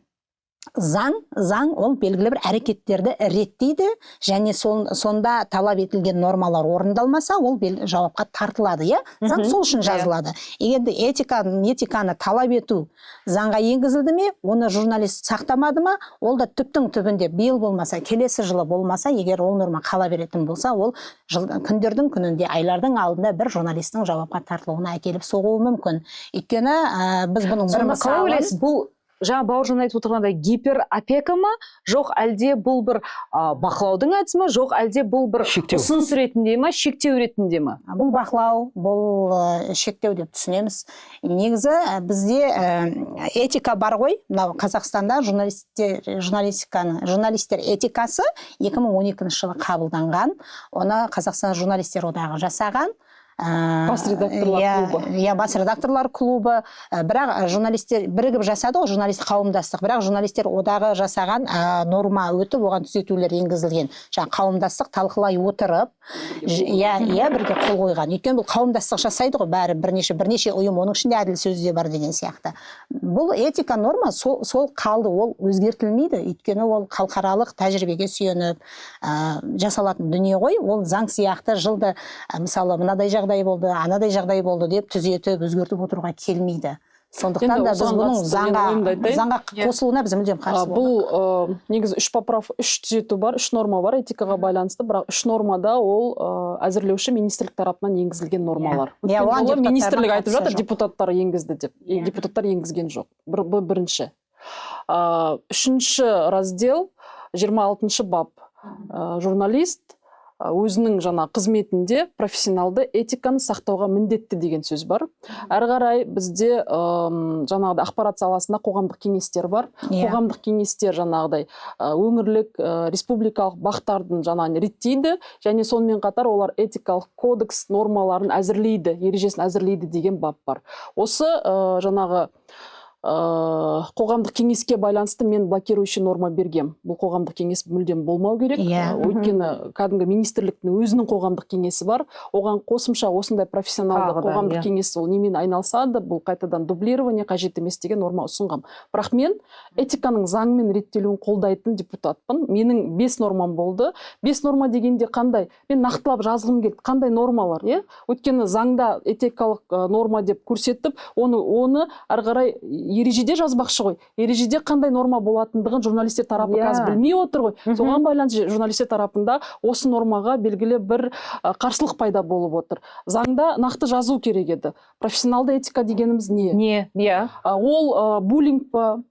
заң ол белгілі бір әрекеттерді реттейді, және сонда талап етілген нормалар орындалмаса, ол жауапқа тартылады, Заң сол үшін жазылады. Егер этиканы талап ету заңға енгізілді ме, оны журналист сақтамады ма, ол да түптің түбінде биыл болмаса, келесі жылы болмаса, егер ол норма қала беретін болса, ол күндердің күнінде, айлардың алдында бір журналистің жауапқа тартылуына әкеліп соғуы мүмкін. Өйткені біз бұның бір мысалын... Жаңа Бауыржан айтып отырғандай гиперопека ма, жоқ әлде бұл бір бақылаудың әдісі ма, жоқ әлде бұл бір ұсыныс ретінде ма, шектеу ретінде ма? Бұл бақылау, бұл шектеу деп түсінеміз. Негізі бізде этика бар ғой, мынау Қазақстанда журналистер этикасы 2012 жылы қабылданған. Оны Қазақстан журналистер одағы жасаған. Бас редакторлар клубы. Бас редакторлар клубы. Бірақ журналистер бірігіп жасады, журналист қауымдастық. Бірақ журналистер одағы жасаған норма өтіп, оған түзетулер енгізілген. Қауымдастық талқылай отырып, бірге қол қойған. Өйткені бұл қауымдастық жасайды ғой, бәрі бірнеше ұйым, оның ішінде әділ сөз де бар деген сияқты. Бұл этика норма сол қалды, ол өзгертілмейді. Өйткені ол халықаралық тәжірибеге сүйеніп жасалатын дүние ғой. Ол заң сияқты жылды, мысалы, мынадай болды, анадай жағдай болды деп түзетіп, өзгертіп отыруға келмейді. Сондықтан да біз бұның заңға қосылуына біз мүлдем қарсы болдық. Бұл негізі 3 түзету бар, 3 норма бар этикаға байланысты, бірақ 3 нормада ол әзірлеуші министрлік тарапынан енгізілген нормалар. Министрлік айтып жатыр, депутаттар енгізді деп. Депутаттар енгізген жоқ. Бірінші. 3-ші раздел, 26-шы бап. Журналист өзінің қызметінде профессионалды этиканы сақтауға міндетті деген сөз бар. Әрі қарай бізде ақпарат саласында қоғамдық кеңестер бар. Қоғамдық кеңестер өңірлік республикалық бақтардың реттейді, және сонымен қатар олар этикалық кодекс нормаларын әзірлейді, ережесін әзірлейді деген бап бар. Осы қоғамдық кеңеске байланысты мен блокирующий норма бергем. Бұл қоғамдық кеңес мүлдем болмау керек. Өйткені кәдімгі министрліктің өзінің қоғамдық кеңесі бар. Оған қосымша осындай профессионалды қоғамдық кеңес ол немен айналысады, бұл қайтадан дублирование қажет емес деген норма ұсынғам. Бірақ мен этиканың заңмен реттелуін қолдайтын депутатпын. Менің 5 нормам болды. 5 норма дегенде қандай? Мен нақтылап жазғым келді. Қандай нормалар, Өйткені заңда этикалық норма деп көрсетіп, оны ары қарай ережеде жазбақшы ғой. Ережеде қандай норма болатындығын журналистер тарапы қазір білмей отыр ғой. Соған байланысты журналистер тарапында осы нормаға белгілі бір қарсылық пайда болып отыр. Заңда нақты жазу керек еді. Профессионалды этика дегеніміз не? Ол буллинг па?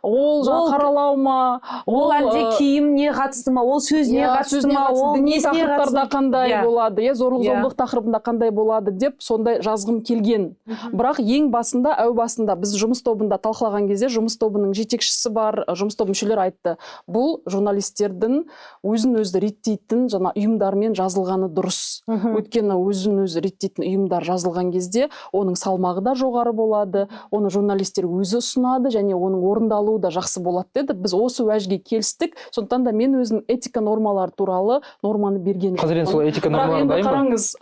Ол қаралау ма? Ол әлде киіміне қатысты ма? Ол сөзіне қатысты ма? Ол діни тақырыптарда қандай болады? Зорлық-зомбылық тақырыбында қандай болады деп сондай жазғым келген. Бірақ ең басында, әу басында біз жұмыс тобында талқылаған кезде жұмыс тобының жетекшісі бар, жұмыс топ мүшелері айтты. Бұл журналистердің өзін-өзі реттейтін жаңа ұйымдармен жазылғаны дұрыс. Өйткені өзін-өзі реттейтін ұйымдар жазылған кезде оның салмағы да жоғары болады, оны журналистер өзі ұсынады және оның орындалуы да жақсы болады деді. Біз осы уәжге келістік. Сондықтан да мен өзім этика нормалары туралы норманы берген. Қазір енді сол этика нормалары дайын ба? Қараңыз,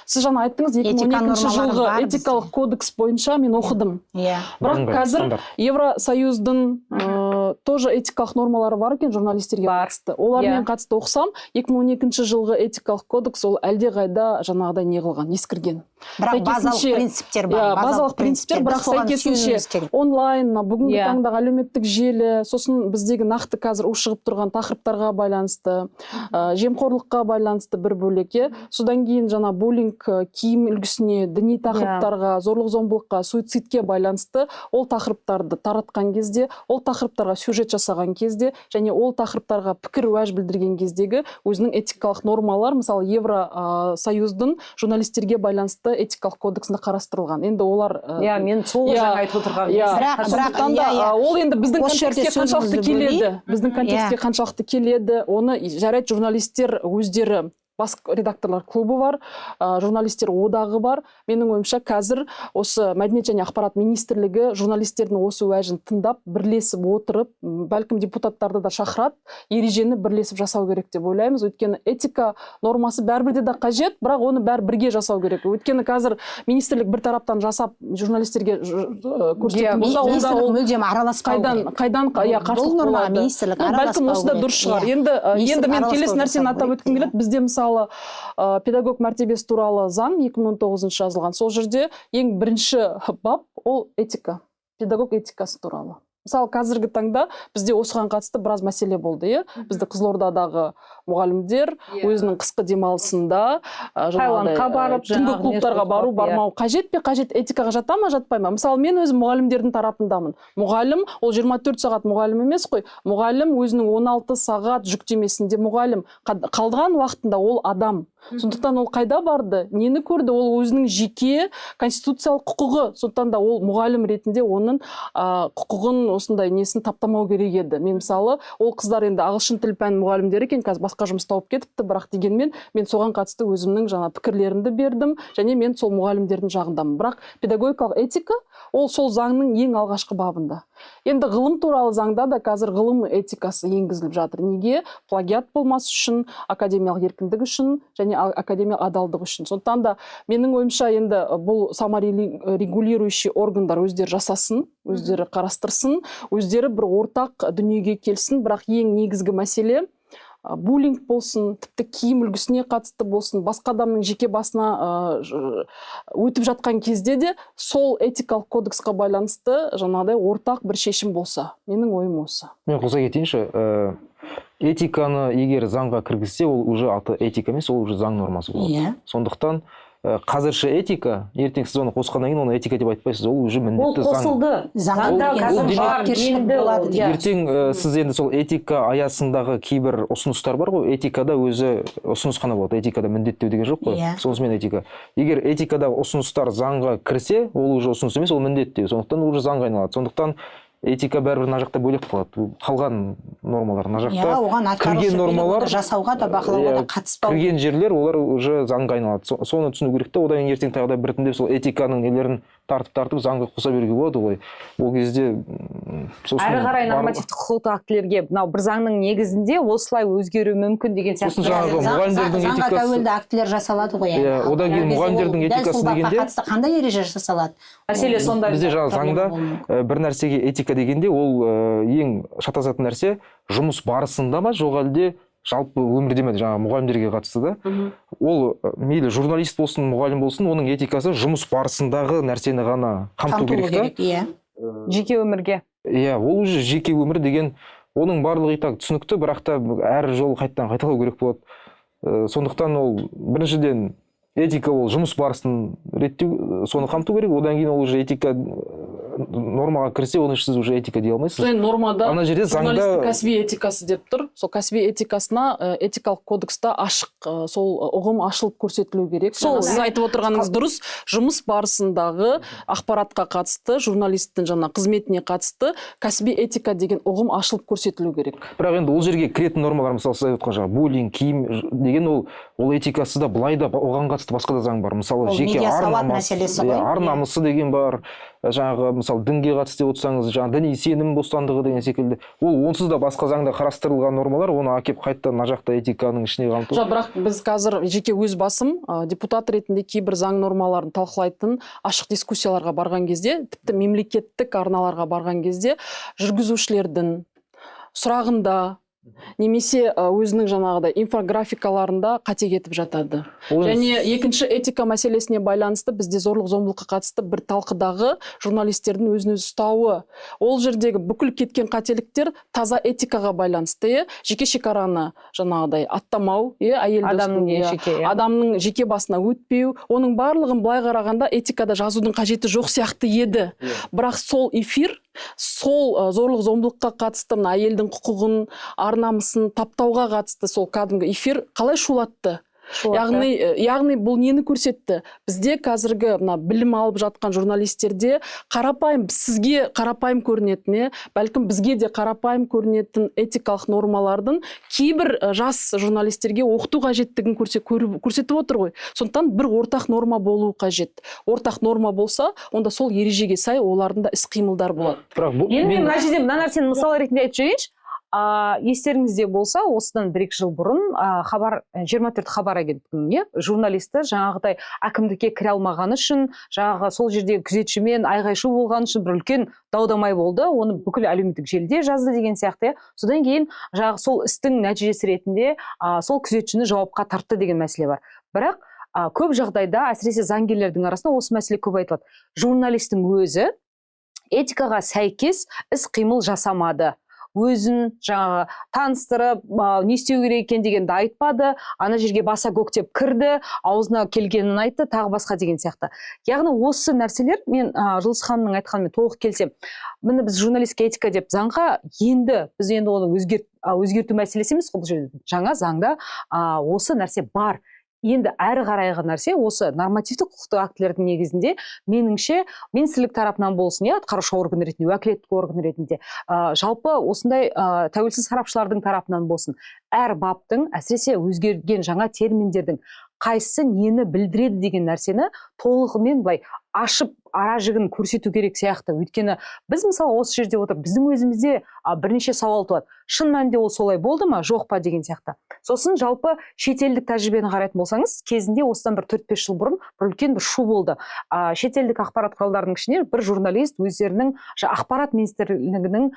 сіз жаңа айттыңыз 2012 жылғы этикалық кодекс бойынша мен оқыдым. Бірақ қазір Евросоюздың тоже этикалық нормалары бар екен журналистерге қатысты. Олармен қатысты оқысам, 2012 жылғы этикалық кодекс ол әлдеқайда жаңағыдай не қылған, ескірген. Бірақ базалық принциптер бар. Базалық принциптер, бірақ сәйкесінше онлайн, бүгінгі таңдағы әлеуметтік желі, сосын біздегі нақты қазір ушығып тұрған тақырыптарға байланысты, жемқорлыққа байланысты бір бөлеке. Содан кейін жаңа буллинг, киім үлгісіне, діни тақырыптарға, зорлық-зомбылыққа, суицидке байланысты ол тақырыптарды таратқан кезде, ол тақырыптарға сюжет жасаған кезде, және ол тақырыптарға пікір уәж білдірген кездегі өзінің этикалық нормалар, мысалы Евросоюздың журналистерге байланысты этикалық кодексінде қарастырылған. Енді олар мен сол жаңа айтып отырған. Ол енді біздің контекстке қаншалықты келеді? Біздің контекстке қаншалықты келеді? Оны жарайды журналистер өздері бас редакторлар клубы бар, журналистер одағы бар. Менің ойымша қазір осы мәдениет және ақпарат министрлігі журналистердің осы уәжін тыңдап, бірлесіп отырып, бәлкім депутаттарды да шақырат, ережені бірлесіп жасау керек деп ойлаймыз. Өйткені этика нормасы бәрібір де қажет, бірақ оны бәрі бірге жасау керек. Өйткені қазір министрлік бір тараптан жасап журналистерге көрсететін болса, онда ол мүлдем араласпау керек. Қайдан қарсылық болады? Бәлкім осы да дұрыс шығар. Енді мен келесі нәрсені атап өткім келеді. Бізде мысалы педагог мәртебесі туралы заң 2019 жазылған. Сол жерде ең бірінші бап ол этика, педагог этикасы туралы. Мысалы, қазіргі таңда бізде осыған қатысты біраз мәселе болды. Бізді Қызылордадағы мұғалімдер өзінің қысқы демалысында Тайландқа барып, түнгі клубтарға бару, бармау қажет пе? Қажет, этикаға жата ма, жатпай ма? Мысалы, мен өзім мұғалімдердің тарапындамын. Мұғалім, ол 24 сағат мұғалім емес қой. Мұғалім өзінің 16 сағат жүктемесінде мұғалім. Қалған уақытында ол адам. Сондықтан ол қайда барды? Нені көрді? Ол өзінің жеке конституциялық құқығы. Сондықтан да ол мұғалім ретінде оның құқығын осындай несін таптамау керек еді. Мен мысалы, ол қыздар енді ағылшын тіл пән мұғалімдері екен, қазір басқа жұмыс тауып кетіпті, бірақ дегенмен мен соған қатысты өзімнің жаңа пікірлерімді бердім, және мен сол мұғалімдердің жағындамын. Бірақ педагогикалық этика ол сол заңның ең алғашқы бабында. Енді ғылым туралы заңда да қазір ғылым этикасы енгізіліп жатыр. Неге? Плагиат болмас үшін, академиялық еркіндік үшін, және академиялық адалдық үшін. Сондықтан да менің ойымша енді бұл саморегулирующий органдар өздері жасасын, өздері қарастырсын, өздері бір ортақ дүниеге келсін. Бірақ ең негізгі мәселе буллинг болсын, тіпті киім үлгісіне қатысты болсын, басқа адамның жеке басына өтіп жатқан кезде де сол этикалық кодексқа байланысты жаңағыдай ортақ бір шешім болса. Менің ойым осы. Мен қоса кетейінші, этиканы егер заңға кіргізсе, ол уже аты этика емес, ол уже заң нормасы болады. Сондықтан қазірші этика, ертең сіз оны қосқаннан кейін оны этика деп айтпайсыз, ол уже міндетті заң. Ертең сіз енді сол этика аясындағы кейбір ұсыныстар бар ғой, этикада өзі ұсыныс қана болады, этикада міндеттеу деген жоқ қой. Сонысымен этика. Егер этикадағы ұсыныстар заңға кірсе, ол уже ұсыныс емес, ол міндеттеу. Сондықтан уже заңға айналады. Сондықтан этика бәрібір мына жақта бөлек қалады. Қалған нормалар мына жақта. Иә, оған атқарушы билік жасауға да бақылауға да қатыспау. Кірген жерлер олар уже заңға айналады. Соны түсіну керек та, одан ертең тағы да біртіндеп сол этиканың нелерін тартып заңға қоса беруге болады ғой. Ол кезде әрі қарай нормативтік құқықтық актілерге мынау бір заңның негізінде осылай өзгеру мүмкін деген сияқты. Заңға тәуелді актілер жасалады ғой. Иә, одан кейін мұғалімдердің этикасы дегенде қандай ереже жасалады? Мәселе сонда. Бізде жаңа заңда бір нәрсеге этика дегенде ол ең шатасатын нәрсе жұмыс барысында ма, жоқ әлде жалпы өмірде ме, жаңа мұғалімдерге қатысты да. Ол мейлі журналист болсын, мұғалім болсын, оның этикасы жұмыс барысындағы нәрсені ғана қамту керек та. Жеке өмірге. Иә, ол уже жеке өмір деген оның барлығы так түсінікті, бірақ та әр жол қайталау керек болады. Сондықтан ол біріншіден этика ол жұмыс барысын реттеу, соны қамту керек. Одан кейін ол уже этика нормаға кірсе, оны сіз уже этика дей алмайсыз. Нормада ана жерде журналистің кәсіби этикасы деп тұр. Сол кәсіби этикасына этикалық кодекста ашық, сол ұғым ашылып көрсетілу керек. Сол сіз айтып отырғаныңыз дұрыс. Жұмыс барысындағы ақпаратқа қатысты, журналисттің жаңа қызметіне қатысты кәсіби этика деген ұғым ашылып көрсетілу керек. Бірақ енді ол жерге кіретін нормалар, мысалы сіз айтқан жаңағы буллинг, киім деген ол этикасы да былай да оған қатысты басқа да заң бар. Мысалы жеке ар намысы деген бар. Жаңағы мысалы дінге қатысты деп отырсаңыз, жаңағы діни сенім бостандығы деген секілді. Ол онсыз да басқа заңда қарастырылған нормалар, оны әкеп қайтадан мына жақта этиканың ішіне қамту. Бірақ біз қазір жеке өз басым депутат ретінде кейбір заң нормаларын талқылайтын ашық дискуссияларға барған кезде, тіпті мемлекеттік арналарға барған кезде жүргізушілердің сұрағында немесе өзінің жаңағыдай инфографикаларында қате кетіп жатады. Және екінші этика мәселесіне байланысты бізде зорлық-зомбылыққа қатысты бір талқыдағы журналистердің өзін өзі ұстауы. Ол жердегі бүкіл кеткен қателіктер таза этикаға байланысты. Жеке шекараны жаңағыдай аттамау, адамның жеке басына өтпеу, оның барлығын былай қарағанда этикада жазудың қажеті жоқ сияқты еді. Бірақ сол эфир, сол зорлық-зомбылыққа қатысты мына әйелдің құқығын, ар-намысын таптауға қатысты сол кәдімгі эфир қалай шулатты? Яғни бұл нені көрсетті? Бізде қазіргі білім алып жатқан журналистерде қарапайым, сізге қарапайым көрінетін, бәлкім бізге де қарапайым көрінетін этикалық нормалардың кейбір жас журналистерге оқыту қажеттігін көрсетіп отыр ғой. Сондықтан бір ортақ норма болуы қажет. Ортақ норма болса, онда сол ережеге сай олардың да іс-қимылдар болады. Енді мына жерде мына нәрсені мысал ретінде айтып жіберейінші. Естеріңізде болса, осыдан 1-2 жыл бұрын 24 хабар агенттігіне журналисті жаңағыдай әкімдікке кіре алмағаны үшін, жаңағы сол жерде күзетшімен айғай-шу болғаны үшін бір үлкен дау-дамай болды. Оны бүкіл әлеуметтік желіде жазды деген сияқты. Содан кейін жаңағы сол істің нәтижесі ретінде сол күзетшіні жауапқа тартты деген мәселе бар. Бірақ көп жағдайда, әсіресе заңгерлердің арасында осы мәселе көп айтылады. Журналистің өзі этикаға сәйкес іс-қимыл жасамады. Өзін жаңағы таныстырып, не істеу керек екен дегенді айтпады, ана жерге баса көктеп кірді, аузына келгенін айтты, тағы басқа деген сияқты. Яғни осы нәрселер, мен Жұлдыз ханымның айтқанымен толық келсем, міне біз журналистік этика деп заңға біз енді оны өзгерту мәселесі емес, бұл жерде жаңа заңда осы нәрсе бар. Енді әрі қарайғы нәрсе осы нормативтік құқықтық актілердің негізінде меніңше министрлік тарапынан болсын, атқарушы орган ретінде, уәкілетті орган ретінде, жалпы осындай тәуелсіз сарапшылардың тарапынан болсын, әр баптың, әсіресе өзгерген жаңа терминдердің қайсысы нені білдіреді деген нәрсені толығымен былай ашып ара жігін көрсету керек сияқты. Өйткені біз мысалы осы жерде отыр, біздің өзімізде бірнеше сауал туады. Шын мәнінде ол солай болды ма, жоқ па деген сияқты. Сосын жалпы шетелдік тәжірибені қарайтын болсаңыз, кезінде осыдан бір 4-5 жыл бұрын бір үлкен бір шу болды. Шетелдік ақпарат құралдарының ішіне бір журналист өздерінің ақпарат министрлігінің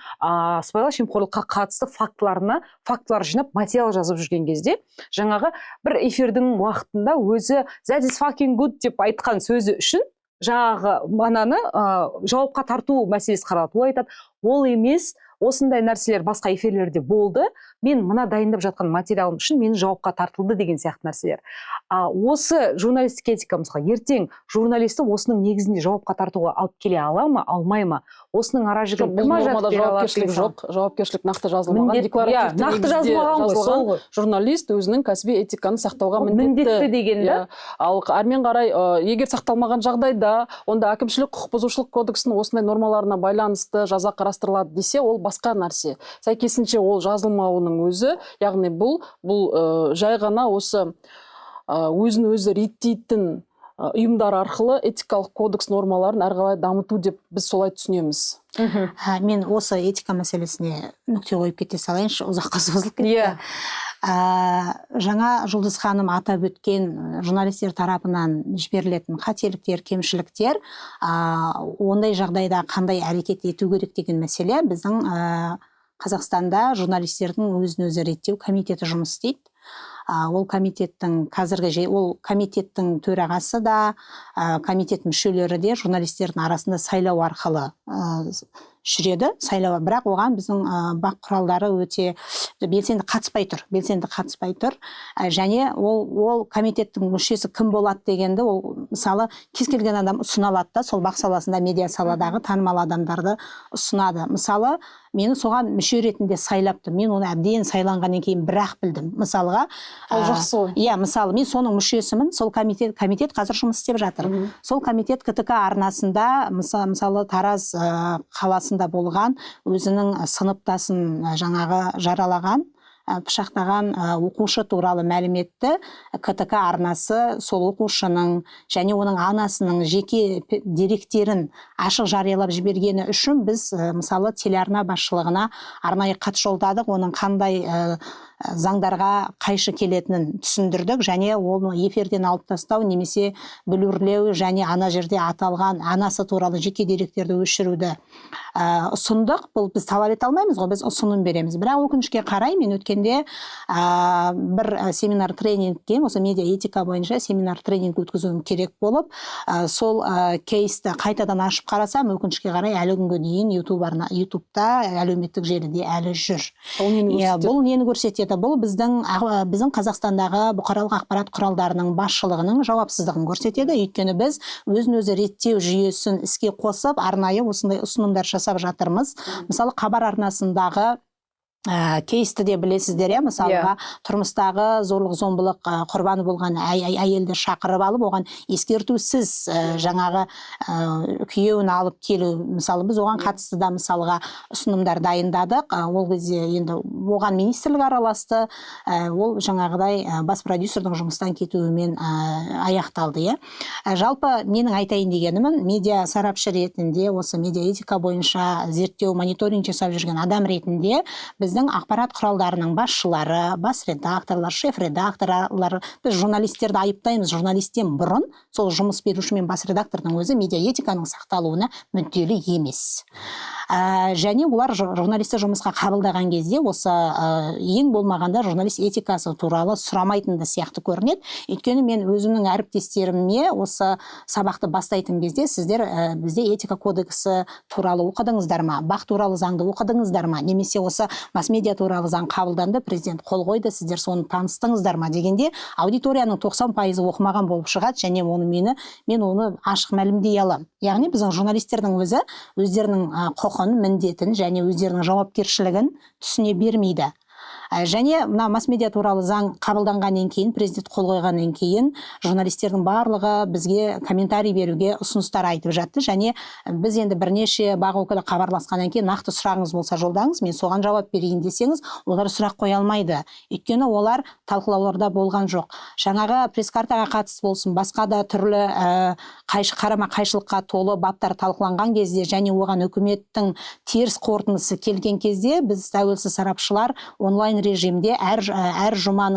сыбайлас жемқорлыққа қатысты фактылар жинап материал жазып жүрген кезде, жаңағы бір эфирдің уақытында өзі that is fucking good деп айтқан сөзі үшін жаңағы мананы жауапқа тарту мәселесі қаралады. Ол айтады, ол емес, осындай нәрселер басқа эфирлерде болды, мен мына дайындап жатқан материалым үшін мені жауапқа тартылды деген сияқты нәрселер. Осы журналистік этика, мысалы, ертең журналисті осының негізінде жауапқа тартуға алып келе ала ма, алмай ма? Осының ара жігін кім ажыратып бере алады? Жауапкершілік жоқ, жауапкершілік нақты жазылмаған, декларативті нақты негізде жазылған журналист өзінің кәсіби этиканы сақтауға міндетті деген да. Ал әрмен қарай егер сақталмаған жағдайда, онда әкімшілік құқық бұзушылық кодексінің осындай нормаларына байланысты жаза қарастырылады десе, ол басқа нәрсе. Сәйкесінше ол жазылмауының өзі, яғни бұл жай ғана осы өзін өзі реттейтін ұйымдар арқылы этикалық кодекс нормаларын әрі қарай дамыту деп біз солай түсінеміз. Мен осы этика мәселесіне нүкте қойып кете салайыншы, ұзаққа созылып кетті. Жаңа Жұлдыз ханым атап өткен журналистер тарапынан жіберілетін қателіктер, кемшіліктер, ондай жағдайда қандай әрекет ету керек деген мәселе біздің Қазақстанда журналистердің өзін өзі реттеу комитеті жұмыс істейді. Ол комитеттің төрағасы да, комитет мүшелері де журналистердің арасында сайлау арқылы жүреді, сайлау. Бірақ оған біздің бақ құралдары өте белсенді қатыспай тұр. Және ол комитеттің мүшесі кім болады дегенді, ол мысалы кез келген адам ұсына алады да, сол бақ саласында, медиа саладағы танымал адамдарды ұсынады. Мысалы, мені соған мүше ретінде сайлапты. Мен оны әбден сайланғаннан кейін бірақ білдім. Мысалға, ол жақсы ой. Мысалы, мен соның мүшесімін, сол комитет қазір жұмыс істеп жатыр. Сол комитет КТК арнасында, мысалы Тараз қаласында болған өзінің сыныптасын жаралаған, пышақтаған оқушы туралы мәліметті КТК арнасы сол оқушының және оның анасының жеке деректерін ашық жариялап жібергені үшін біз мысалы телеарна басшылығына арнайы хат жолдадық, оның қандай заңдарға қайшы келетінін түсіндірдік, және оны эфирден алып тастау немесе блюрлеу және ана жерде аталған анасы туралы жеке деректерді өшіруді ұсындық. Бұл біз талап ете алмаймыз ғой, біз ұсыным береміз. Бірақ өкінішке қарай мен өткенде бір семинар тренингке, осы медиа этика бойынша семинар тренинг өткізуім керек болып, сол кейсті қайтадан ашып қарасам, өкінішке қарай әлі күнге дейін ютубта, әлеуметтік желіде әлі жүр. Бұл нені көрсетеді? Бұл біздің Қазақстандағы бұқаралық ақпарат құралдарының басшылығының жауапсыздығын көрсетеді. Өйткені біз өзін өзі реттеу жүйесін іске қосып, арнайы осындай ұсынымдар жасап жатырмыз. Мысалы, хабар арнасындағы кейсті де білесіздер, мысалға тұрмыстағы зорлық зомбылық құрбаны болған әйелді шақырып алып, оған ескертусіз жаңағы күйеуін алып келу, мысалы біз оған қатысты да мысалға ұсынымдар дайындадық. Ол кезде енді оған министрлік араласты, ол жаңағыдай бас продюсердің жұмыстан кетуімен аяқталды. Жалпы менің айтайын дегенім, медиа сарапшы ретінде, осы медиа этика бойынша зерттеу, мониторинг жасап жүрген адам ретінде, біздің ақпарат құралдарының басшылары, бас редакторлар, шеф редакторлар, біз журналистерді айыптаймыз. Журналисттен бұрын сол жұмыс беруші мен бас редактордың өзі медиа этиканың сақталуына мүдделі емес. Және олар журналисті жұмысқа қабылдаған кезде осы ең болмағанда журналист этикасы туралы сұрамайтынды сияқты көрінеді. Өйткені мен өзімнің әріптестеріме осы сабақты бастайтын кезде сіздер бізде этика кодексі туралы оқыдыңыздар ма, бақ туралы заңды оқыдыңыздар ма, немесе осы масс-медиа туралы заң қабылданды, президент қол қойды, сіздер соны таныстыңыздар ма дегенде аудиторияның 90% оқымаған болып шығады, және мен оны ашық мәлімдей аламын. Яғни біздің журналистердің өзі өздерінің құқын, міндетін және өздерінің жауапкершілігін түсіне бермейді. Және мына масс-медиа туралы заң қабылданғаннан кейін, президент қол қойғаннан кейін, журналистердің барлығы бізге комментарий беруге ұсыныстар айтып жатты. Және біз енді бірнеше бақ өкілі хабарласқаннан кейін, нақты сұрағыңыз болса жолдаңыз, мен соған жауап берейін десеңіз, олар сұрақ қоя алмайды. Өйткені олар талқылауларда болған жоқ. Жаңағы пресс-картаға қатысты болсын, басқа да түрлі қарама-қайшылыққа толы баптар талқыланған кезде, және оған үкіметтің теріс қорытындысы келген кезде, біз тәуелсіз сарапшылар онлайн режимде әр жұма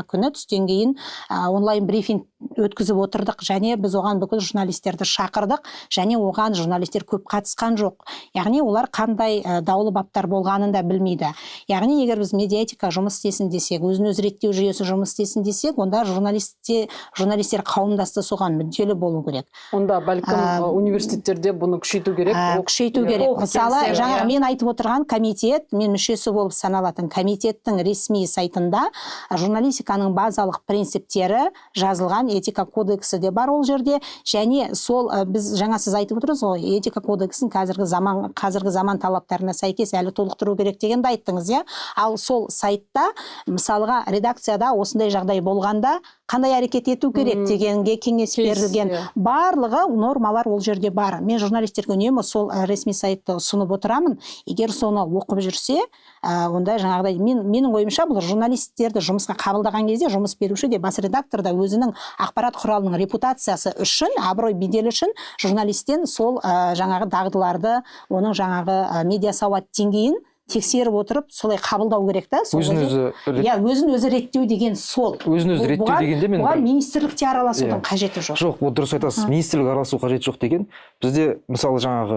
күні түстен кейін онлайн брифинг өткізіп отырдық, және біз оған бүкіл журналистерді шақырдық, және оған журналистер көп қатысқан жоқ. Яғни олар қандай даулы баптар болғанын да білмейді. Яғни егер біз медиаэтика жұмыс істесін десек, өзін-өзі реттеу жүйесі жұмыс істесін десек, онда журналистер қауымдасты соған мүдделі болу керек. Онда бәлкім университеттерде бұны күшейту керек. Күшейту керек. Мысалы, жаңа мен айтып отырған комитет, мен мүшесі болып саналатын комитеттің ресми сайтында журналистиканың базалық принциптері жазылған, этика кодексі де бар ол жерде, және сол біз жаңа сіз айтып отырсыз ғой, этика кодексін қазіргі заман талаптарына сәйкес әлі толықтыру керек дегенді айттыңыз, иә. Ал сол сайтта мысалға редакцияда осындай жағдай болғанда қандай әрекет ету керек дегенге кеңес берілген. Барлығы нормалар ол жерде бар. Мен журналистерге үнемі сол ресми сайтты ұсынып отырамын. Егер соны оқып жүрсе, онда жаңағыдай менің ойымша бұл журналистерді жұмысқа қабылдаған кезде жұмыс беруші де бас редактор да өзінің ақпарат құралының репутациясы үшін, абырой беделі үшін журналистен сол жаңағы дағдыларды, оның жаңағы медиа сауат деңгейін тексеріп отырып, солай қабылдау керек та. Өзін-өзі реттеу деген сол. Өзін-өзі реттеу дегенде мен бұған министрлікте араласудың қажеті жоқ. Жоқ, ол дұрыс айтасыз. Министрлік араласу қажеті жоқ деген. Бізде мысалы жаңағы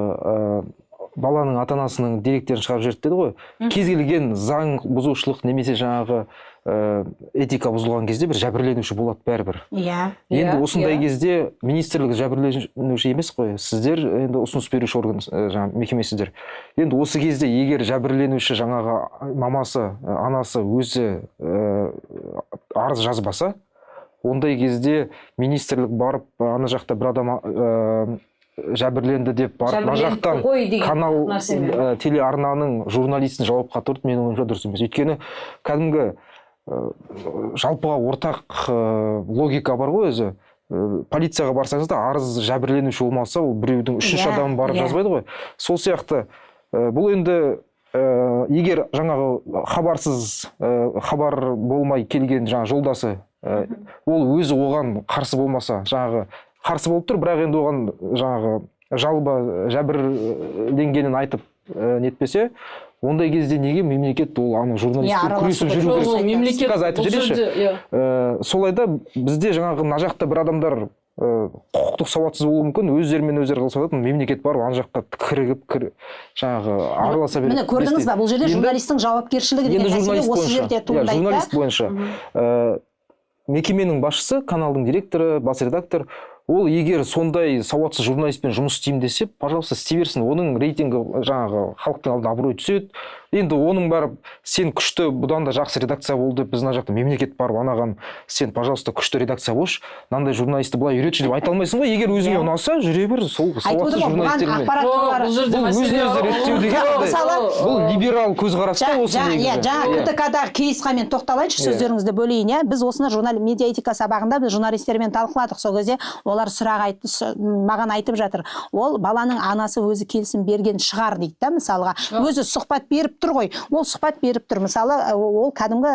баланың ата-анасының деректерін шығарып жіберді деді ғой. Кез келген заң бұзушылық немесе жаңағы этика бұзылған кезде бір жәбірленуші болады бәрібір. Енді осындай кезде министрлік жәбірленуші емес қой. Сіздер енді ұсыныс беруші орган, жаңағы мекемесіздер. Енді осы кезде егер жәбірленуші жаңағы мамасы, анасы өзі арыз жазбаса, ондай кезде министрлік барып ана жақта бір адам жәбірленді деп барып ана жақтан канал телеарнаның журналистін жауапқа тартып, менің ойымша дұрыс емес. Өйткені кәдімгі жалпыға ортақ логика бар ғой өзі. Полицияға барсаңыз да арыз жәбірленуші болмаса, ол біреудің үшінші адамы барып жазбайды ғой. Сол сияқты бұл енді егер жаңағы хабар болмай келген жаңағы жолдасы, ол өзі оған қарсы болмаса, жаңағы қарсы болып тұр, бірақ енді оған жаңағы жәбірленгенін айтып нетпесе, ондай кезде неге мемлекет ол журналистпен күресіп жүру керек? Қазір айтып жіберейінші. Солайда бізде жаңағы мына жақта бір адамдар құқықтық сауатсыз болуы мүмкін, өздерімен өздері қылысып жатады, мемлекет бар, ана жаққа кірігіп жаңағы араласа береді. Міне көрдіңіз ба, бұл жерде журналистің жауапкершілігі деген мәселе осы жерде туындайды. Журналист бойынша мекеменің басшысы, каналдың директоры, бас редактор, ол егер сондай сауатсыз журналистпен жұмыс істеймін десе, пожалуйста, істей берсін. Оның рейтингі жаңағы халықтың алдында абырой түседі. Енді оның барып, сен күшті, бұдан да жақсы редакция болды, біз мына жақта мемлекет барып анаған, сен, пожалуйста, күшті редакция болшы, мынандай журналисті былай үйретші деп айта алмайсың ғой. Егер өзіңе ұнаса, жүре бер сол сауатсыз журналистермен. Бұл өзін-өзі реттеу деген бұл либерал көзқарас та осы негізі. Жаңа КТК-дағы кейсқа мен тоқталайыншы, сөздеріңізді бөлейін. Біз осыны медиаэтика сабағында біз журналистермен талқыладық. Сол кезде олар сұрақ айтты, маған айтып жатыр. Ол баланың анасы өзі келісім берген шығар дейді да, мысалға. Өзі сұхбат беріп тұр ғой. Ол сұхбат беріп тұр. Мысалы, ол кәдімгі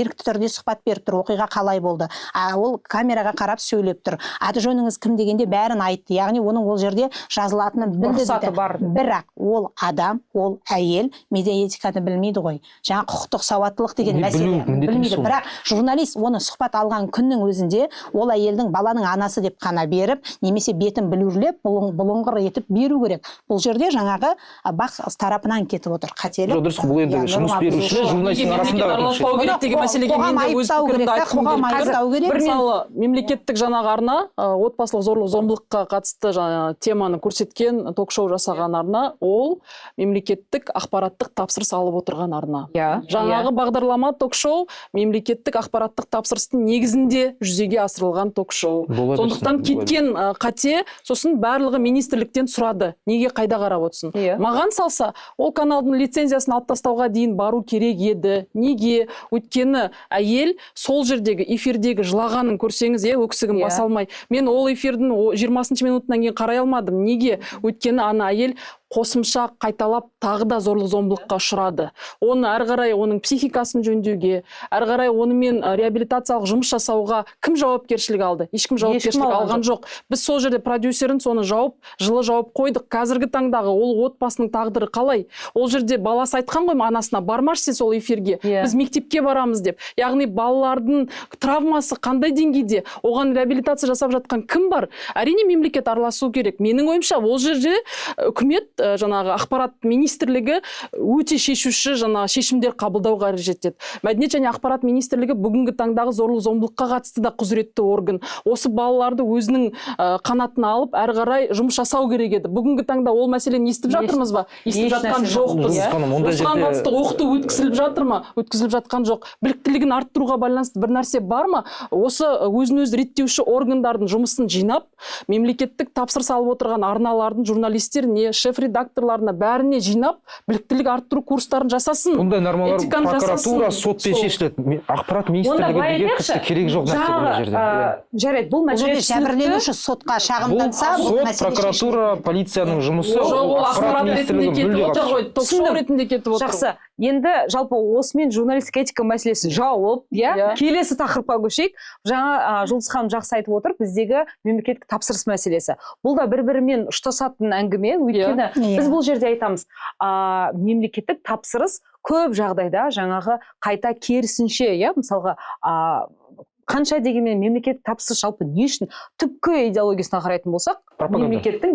ерікті түрде сұхбат беріп тұр. Оқиға қалай болды? Ол камераға қарап сөйлеп тұр. Аты жөніңіз кім дегенде бәрін айтты. Яғни оның ол жерде жазылатынын білді дейді. Бірақ ол адам, ол әйел медиаэтиканы білмейді ғой. Жаңа құқықтық сауаттылық деген мәселе білмейді. Бірақ журналист оны сұхбат алған күннің өзінде ол әйелдің баланың анасы деп қана беріп, немесе бетін білурлеп, бұлыңғыр етіп беру керек. Бұл жерде жаңағы бақ тарапынан кетіп отыр. Қателік. Бұл енді жұмыс беруші журналистің арасында араласпау керек деген мәселеге мен де өз пікірімді айтқым келіп. Мысалы, мемлекеттік жаңағы арна отбасылық зорлық-зомбылыққа қатысты жаңағы теманы көрсеткен, ток-шоу жасаған арна, ол мемлекеттік ақпараттық тапсырыс алып отырған арна. Жаңағы бағдарлама ток-шоу мемлекеттік ақпараттық тапсырыстың негізінде жүзеге асырылған ток-шоу. Сондықтан кеткен қате, сосын барлығы министрліктен сұрады. Неге қайда қарап отырсың? Маған салса, ол каналдың лицензиясын алып тастауға дейін бару керек еді. Неге? Өйткені әйел сол жердегі эфирдегі жылағанын көрсеңіз, өксігім баса алмай. Мен ол эфирдің 20 минутынан кейін қарай алмадым. Неге? Өйткені ана әйел қосымша қайталап тағы да зорлық зомбылыққа ұшырады. Оны әрі қарай оның психикасын жөндеуге, әрі қарай онымен реабилитациялық жұмыс жасауға кім жауапкершілік алды? Ешкім жауапкершілік алған жоқ. Біз сол жерде продюсерін соны жылы жауып қойдық. Қазіргі таңдағы ол отбасының тағдыры қалай? Ол жерде баласы айтқан ғой анасына, бармашы сен сол эфирге. Біз мектепке барамыз деп. Яғни балалардың травмасы қандай деңгейде? Оған реабилитация жасап жатқан кім бар? Әрине мемлекет араласу керек. Менің ойымша ол жерде үкімет, жаңағы ақпарат министрлігі өте шешуші шешімдер қабылдауға қажет етеді. Мәдениет және ақпарат министрлігі бүгінгі таңдағы зорлық зомбылыққа қатысты да құзыретті орган. Осы балаларды өзінің қанатына алып, әрі қарай жұмыс жасау керек еді. Бүгінгі таңда ол мәселені естіп жатырмыз ба? Естіп жатқан жоқпыз. Осыған қатысты оқыту өткізіліп жатыр ма? Өткізіліп жатқан жоқ. Біліктілігін арттыруға байланысты бір нәрсе бар ма? Осы өзін-өзі реттеуші органдардың жұмысын жинап, мемлекеттік тапсырыс алып отырған арналардың журналистеріне, шеф-редакторларына бәріне жинап, біліктілік арттыру курстарын жасасын. Бұндай нормалар прокуратура, сотпен шешіледі. Ақпарат министрлігі деген тіпті керек жоқ нәрсе бұл жерде. Жарайды, бұл мәселе жәбірленуші сотқа шағымданса, бұл мәселе прокуратура, полицияның жұмысы, ақпарат министрлігі мүлде қатысты. Жақсы. Енді жалпы осымен журналистік этика мәселесі жауып, келесі тақырыпқа көшейік. Жаңа Жұлдыз ханым жақсы айтып отыр, біздегі мемлекеттік тапсырыс мәселесі. Бұл да бір-бірімен ұштасатын әңгіме. Өйткені біз бұл жерде айтамыз, мемлекеттік тапсырыс көп жағдайда жаңағы қайта керісінше, мысалға, қанша дегенмен мемлекеттік тапсырыс жалпы не үшін түпкі идеологиясына қарайтын болсақ, мемлекеттің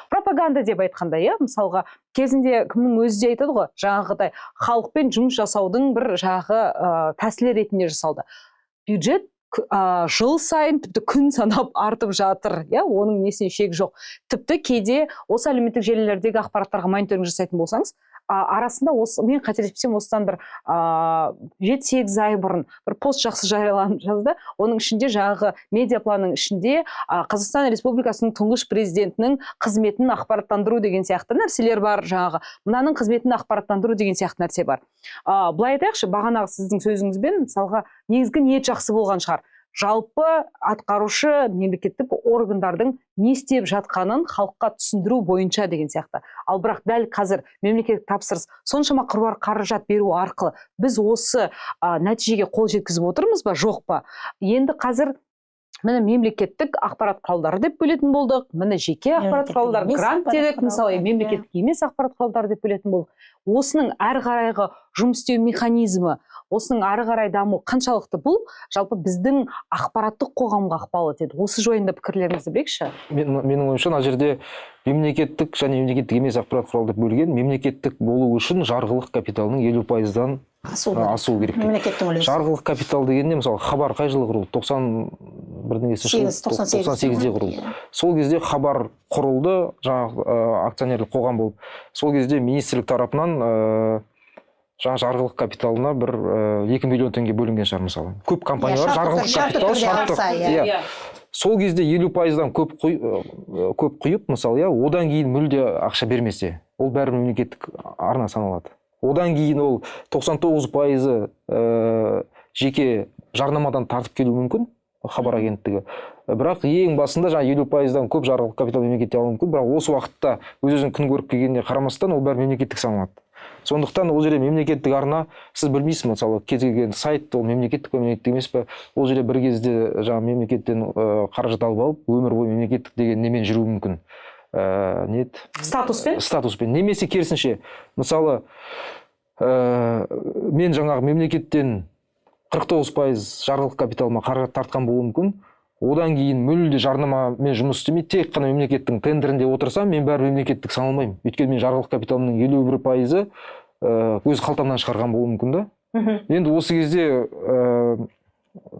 пропаганда деп айтқанда, мысалға кезінде кімнің өзі де айтады ғой, жаңағыдай халықпен жұмыс жасаудың бір жағы тәсілі ретінде жасалды. Бюджет жыл сайын тіпті күн санап артып жатыр, оның несіне шек жоқ. Тіпті кейде осы әлеуметтік желілердегі ақпараттарға мониторинг жасайтын болсаңыз, арасында мен қателеспесем осыдан бір 7-8 ай бұрын бір пост жақсы жарияланып жазды. Оның ішінде жаңағы медиапланның ішінде Қазақстан Республикасының тұңғыш президентінің қызметін ақпараттандыру деген сияқты нәрселер бар, жаңағы мынаның қызметін ақпараттандыру деген сияқты нәрсе бар. Былай айтайықшы, бағанағы сіздің сөзіңізбен мысалға негізгі ниет жақсы болған шығар. Жалпы атқарушы мемлекеттік органдардың не істеп жатқанын халыққа түсіндіру бойынша деген сияқты. Ал бірақ дәл қазір мемлекеттік тапсырыс соншама қыруар қаражат беру арқылы біз осы нәтижеге қол жеткізіп отырмыз ба, жоқ па? Енді қазір міне мемлекеттік ақпарат құралдары деп бөлетін болдық, міне жеке ақпарат құралдары, грант дедік, мысалы мемлекеттік емес ақпарат құралдары деп бөлетін болдық. Осының әрі қарайғы жұмыс істеу механизмі, осының әрі қарай даму қаншалықты бұл жалпы біздің ақпараттық қоғамға ықпал етеді? Осы жайында пікірлеріңізді білейікші. Менің ойымша, мына жерде мемлекеттік және мемлекеттік емес ақпарат құралы деп бөлген, мемлекеттік болу үшін жарғылық капиталының 50%-дан асу керек. Жарғылық капитал дегенде, мысалы, хабар қай жылы құрылды? 98-де құрылды. Сол кезде хабар құрылды, жаңағы акционерлік қоғам болып. Сол кезде министрлік тарапынан жаңа жарғылық капиталына бір 2 миллион теңге бөлінген шығар, мысалы. Көп компаниялар жарғылық капитал шарттық. Сол кезде 50%-дан көп құйып, мысалы, одан кейін мүлде ақша бермесе, ол бәрі мемлекеттік арна саналады. Одан кейін ол 99% жеке жарнамадан тартып келу мүмкін, хабар агенттігі. Бірақ ең басында жаңа 50%-дан көп жарғылық капитал мемлекетте алу мүмкін, бірақ осы уақытта өз-өзін күн көріп келгеніне қарамастан ол бәрі мемлекеттік саналады. Сондықтан ол жерде мемлекеттік арна, сіз білмейсіз, мысалы, кез келген сайт, ол мемлекеттік пе, мемлекеттік емес пе, ол жерде бір кезде жаңа мемлекеттен қаражат алып алып, өмір бойы мемлекеттік деген немен жүру мүмкін. Статуспен. Немесе керісінше, мысалы, мен жаңағы мемлекеттен 49% жарғылық капиталыма қаражат тартқан болуы мүмкін. Одан кейін мүлде жарнамамен жұмыс істемей, тек қана мемлекеттің тендерінде отырсам, мен бәрі мемлекеттік саналмаймын. Өйткені мен жарғылық капиталымның 51% өз қалтамнан шығарған болуы мүмкін да. Енді осы кезде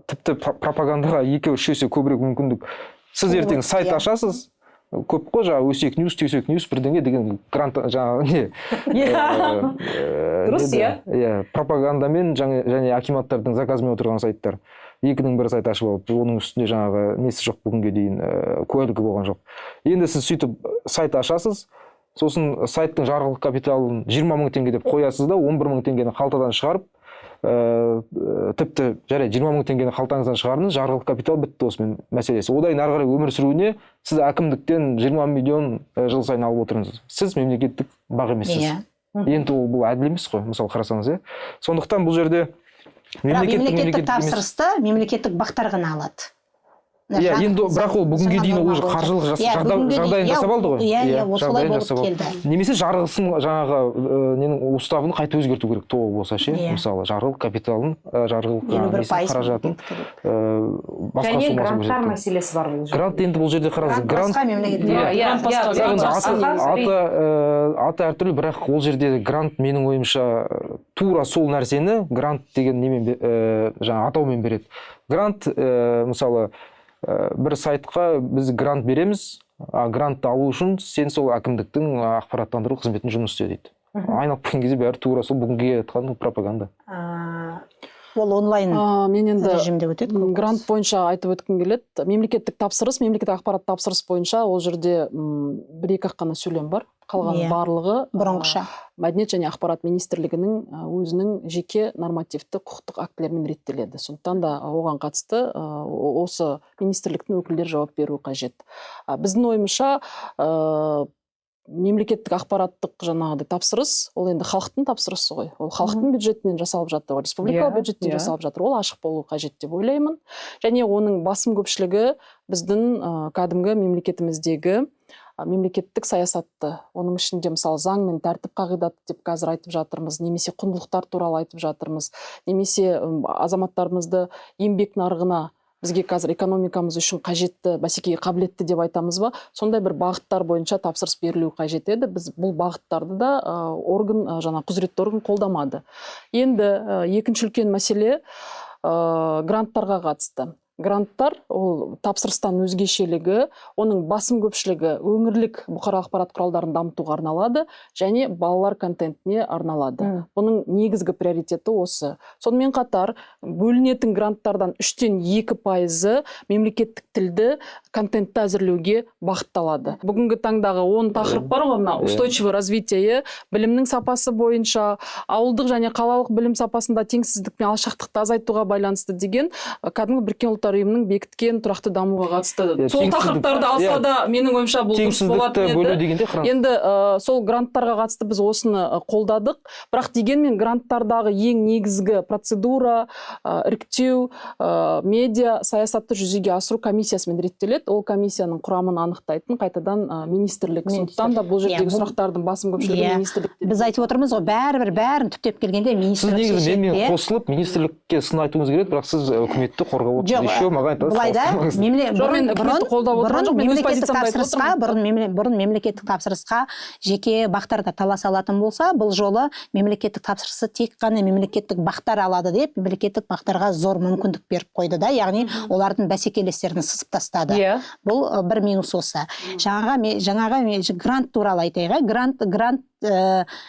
тіпті пропагандаға 2-3 есе көбірек мүмкіндік. Сіз ертең сайт ашасыз, көп қой, жаңа өсек ньюс, түйсек ньюс бірдеңе деген грант жаңа не? Дұрыс, пропагандамен және акиматтардың заказымен отырған сайттар. 2-дің бір сайт ашып алып, оның үстінде жаңағы несі жоқ бүгінге дейін куәлігі болған жоқ. Енді сіз сөйтіп сайт ашасыз, сосын сайттың жарғылық капиталын 20 мың теңге деп қоясыз да, 11 мың теңгені қалтадан шығарып, тіпті жарайды 20 мың теңгені қалтаңыздан шығардыңыз, жарғылық капитал бітті осымен мәселесі. Одан ары қарай өмір сүруіне сіз әкімдіктен 20 миллион жыл сайын алып отырсыз. Сіз мемлекеттік бақ емессіз. Енді бұл әділ емес қой, мысалы қарасаңыз, сондықтан бұл жерде мемлекеттік тапсырысты мемлекеттік бақтар ғана алады. Енді бірақ ол бүгінге дейін уже қаржылық жағдайын жасап алды ғой. Осылай болып келді. Немесе жарғысын жаңағы уставын қайта өзгерту керек толық болса ше, мысалы жарғылық капиталын, жарғылық қаражатын басқа және гранттар мәселесі бар бұл жерде. Грант енді бұл жерде қараңыз, аты әртүрлі, бірақ ол жерде грант менің ойымша тура сол нәрсені грант деген немен жаңа атаумен береді. Грант мысалы бір сайтқа біз грант береміз, грантты алу үшін сен сол әкімдіктің ақпараттандыру қызметін жұмыс істе дейді. Айналып келген кезде бәрі тура сол бүгінге айтқан пропаганда. Ол онлайн режимде өтеді. Грант бойынша айтып өткім келеді. Мемлекеттік тапсырыс, мемлекеттік ақпарат тапсырыс бойынша ол жерде бір-екі қана сөйлем бар. Қалған барлығы бұрынғыша Мәдениет және ақпарат министрлігінің өзінің жеке нормативті құқықтық актілерімен реттеледі. Сондықтан да оған қатысты осы министрліктің өкілдері жауап беруі қажет. Біздің ойымызша мемлекеттік ақпараттық жаңағыдай тапсырыс, ол енді халықтың тапсырысы ғой. Ол халықтың бюджетінен жасалып жатыр, республикалық бюджеттен жасалып жатыр. Ол ашық болуы қажет деп ойлаймын. Және оның басым көпшілігі біздің кәдімгі мемлекетіміздегі мемлекеттік саясатты, оның ішінде мысалы заң мен тәртіп қағидаты деп қазір айтып жатырмыз, немесе құндылықтар туралы айтып жатырмыз, немесе азаматтарымызды еңбек нарығына бізге қазір экономикамыз үшін қажетті, бәсекеге қабілетті деп айтамыз ба, сондай бір бағыттар бойынша тапсырыс берілуі қажет еді. Біз бұл бағыттарды да құзыретті орган қолдамады. Енді екінші үлкен мәселе гранттарға қатысты. Гранттар ол тапсырыстан өзгешелігі, оның басым көпшілігі өңірлік бұқаралық ақпарат құралдарын дамытуға арналады және балалар контентіне арналады. Бұның негізгі приоритеті осы. Сонымен қатар бөлінетін гранттардан 3-2% мемлекеттік тілді контентті әзірлеуге бағытталады. Бүгінгі таңдағы 10 тақырып бар ғой, мына устойчивое развитие, білімнің сапасы бойынша, ауылдық және қалалық білім сапасында теңсіздік пен алшақтықты азайтуға байланысты деген кәдімгі Біріккен Ұлттар ұйымының бекіткен тұрақты дамуға қатысты. Сол тақырыптарды алса да, менің ойымша бұл дұрыс болатын еді. Енді сол гранттарға қатысты біз осыны қолдадық. Бірақ дегенмен гранттардағы ең негізгі процедура, іріктеу, медиа саясатты жүзеге асыру комиссиясымен реттеледі. Ол комиссияның құрамын анықтайтын қайтадан министрлік. Сондықтан да бұл жердегі сұрақтардың басым көпшілігі министрлікте. Біз айтып отырмыз ғой, бәрін түптеп келгенде министрлік шешеді. Сіз негізі мен қосылып министрлікке сын айтуыңыз келеді, бірақ сіз үкіметті қорғап отырсыз. Бұрын мемлекеттік тапсырысқа жеке бақтарда талас алатын болса, бұл жолы мемлекеттік тапсырысы тек қана мемлекеттік бақтар алады деп, мемлекеттік бақтарға зор мүмкіндік беріп қойды да, яғни олардың бәсекелестерін сызып тастады. Бұл бір минус осы. Жаңағы грант туралы айтайық. Грант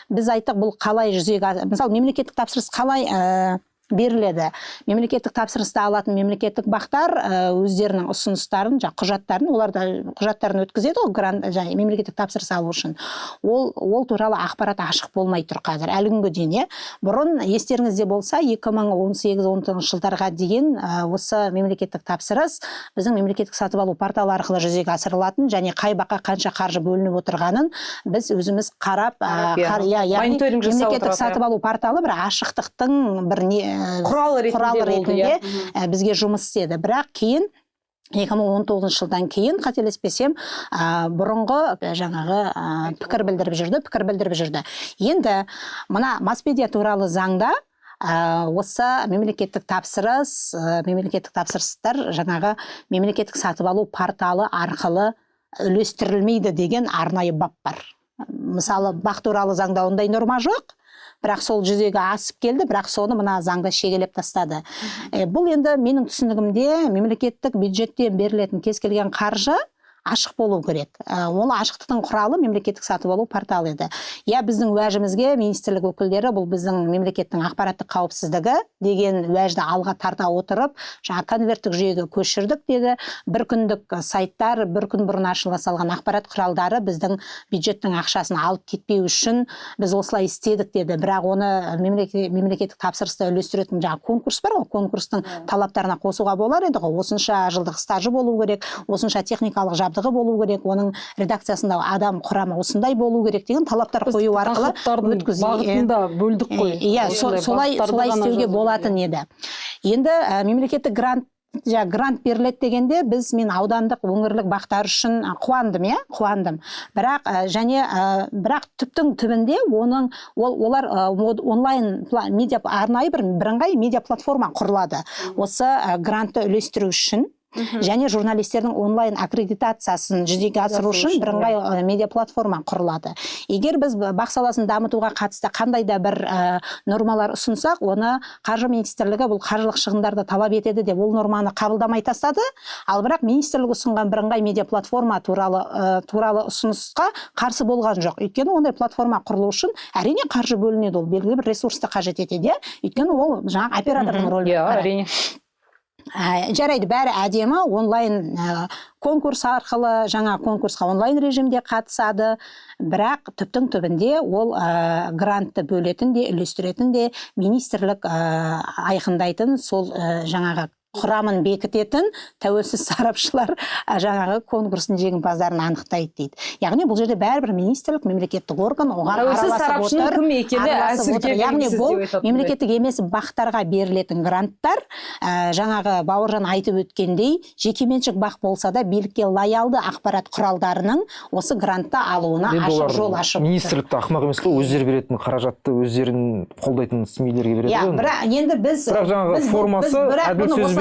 біз айттық, бұл қалай жүзеге, мысалы мемлекеттік тапсырыс қалай беріледі. Мемлекеттік тапсырысты алатын мемлекеттік бақтар өздерінің ұсыныстарын, құжаттарын, оларда құжаттарын өткізеді ғой, грант мемлекеттік тапсырыс алу үшін. Ол туралы ақпарат ашық болмай тұр қазір, әлі күнге дейін. Бұрын естеріңізде болса, 2018-19 жылдарға дейін осы мемлекеттік тапсырыс біздің мемлекеттік сатып алу порталы арқылы жүзеге асырылатын, және қай баққа қанша қаржы бөлініп отырғанын біз өзіміз қарап, мемлекеттік сатып алу порталы бір ашықтықтың бір құралы ретінде бізге жұмыс істеді. Бірақ кейін 2019 жылдан кейін, қателеспесем, бұрынғы жаңағы пікір білдіріп жүрді. Енді мына масс-медиа туралы заңда осы мемлекеттік тапсырыстар жаңағы мемлекеттік сатып алу порталы арқылы үлестірілмейді деген арнайы бап бар. Мысалы, бақ туралы заңда ондай норма жоқ. Бірақ сол жүзеге асып келді, бірақ соны мына заңда шегелеп тастады. Бұл енді менің түсінігімде мемлекеттік бюджеттен берілетін кез келген қаржы ашық болу керек. Ол ашықтықтың құралы мемлекеттік сатып алу порталы еді. Біздің уәжімізге министрлік өкілдері бұл біздің мемлекеттің ақпараттық қауіпсіздігі деген уәжді алға тарта отырып, жаңа конверттік жүйеге көшірдік деді. Бір күндік сайттар, бір күн бұрын ашыла салған ақпарат құралдары біздің бюджеттің ақшасын алып кетпеу үшін біз осылай істедік деді. Бірақ оны мемлекеттік тапсырысты үлестіретін жаңа конкурс бар ғой, конкурстың талаптарына қосуға болар еді ғой. Осынша жылдық стажы болу керек, осынша техникалық жабдығы болу керек, оның редакциясында адам құрамы осындай болу керек деген талаптар қою арқылы бағытында бөлдік қой. Солай істеуге болатын еді. Енді мемлекеттік грант беріледі дегенде мен аудандық өңірлік бақтар үшін қуандым. Бірақ түптің түбінде олар онлайн арнайы бір бірыңғай медиа платформа құрылады. Осы грантты үлестіру үшін және журналистердің онлайн аккредитациясын жүзеге асыру үшін бірыңғай медиа платформа құрылады. Егер біз бақ саласын дамытуға қатысты қандай да бір нормалар ұсынсақ, оны қаржы министрлігі бұл қаржылық шығындарды талап етеді деп ол норманы қабылдамай тастады. Ал бірақ министрлік ұсынған бірыңғай медиа платформа туралы ұсынысқа қарсы болған жоқ. Өйткені ондай платформа құрылу үшін әрине қаржы бөлінеді, ол белгілі бір ресурсты қажет етеді. Өйткені ол жаңа оператордың рөлі. Жарайды, бәрі әдемі, онлайн конкурс арқылы, жаңа конкурсқа онлайн режимде қатысады, бірақ түптің түбінде ол грантты бөлетін де, үлестіретін де министрлік айқындайтын, сол жаңағы құрамын бекітетін тәуелсіз сарапшылар жаңағы конкурстың жеңімпаздарын анықтайды дейді. Яғни бұл жерде бәрібір министрлік, мемлекеттік орган оған араласып отыр. Яғни бұл мемлекеттік емес бақтарға берілетін гранттар, жаңағы Бауыржан айтып өткендей, жекеменшік бақ болса да билікке лоялды ақпарат құралдарының осы грантты алуына ашық жол ашып. Министрлікті ақымақ емес қой, өздері беретін қаражатты өздерін қолдайтын СМИ-лерге береді. Бірақ енді біз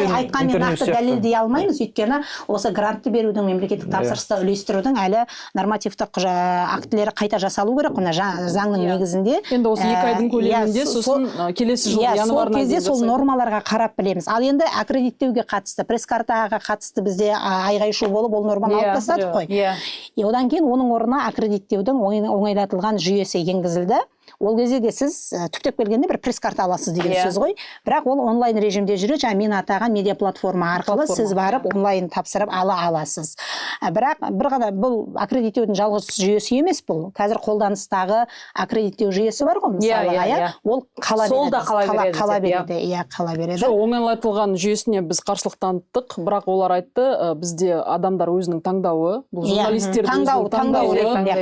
айтқанмен нақты дәлелдей алмаймыз, өйткені осы грантты берудің, мемлекеттік тапсырысты үлестірудің әлі нормативтік актілері қайта жасалу керек, заңның негізінде. Енді осы 2 айдың көлемінде, сосын келесі жылы январына дейін сол нормаларға қарап білеміз. Ал енді аккредиттеуге қатысты, пресс-картаға қатысты бізде айғай-шу болып, ол норманы алып тастадық қой. Одан кейін оның орнына аккредиттеудің оңайлатылған жүйесі енгізілді. Ол кезде де сіз түптеп келгенде бір пресс-карта аласыз деген сөз ғой. Бірақ ол онлайн режимде жүреді, жаңа мен атаған медиа платформа арқылы сіз барып онлайн тапсырып ала аласыз. Бірақ бір ғана бұл аккредиттеудің жалғыз жүйесі емес бұл. Қазір қолданыстағы аккредиттеу жүйесі бар ғой, мысалы, ол қала береді. Оңайлатылған жүйесіне біз қарсылық таныттық, бірақ олар айтты, бізде адамдар өзінің таңдауы, бұл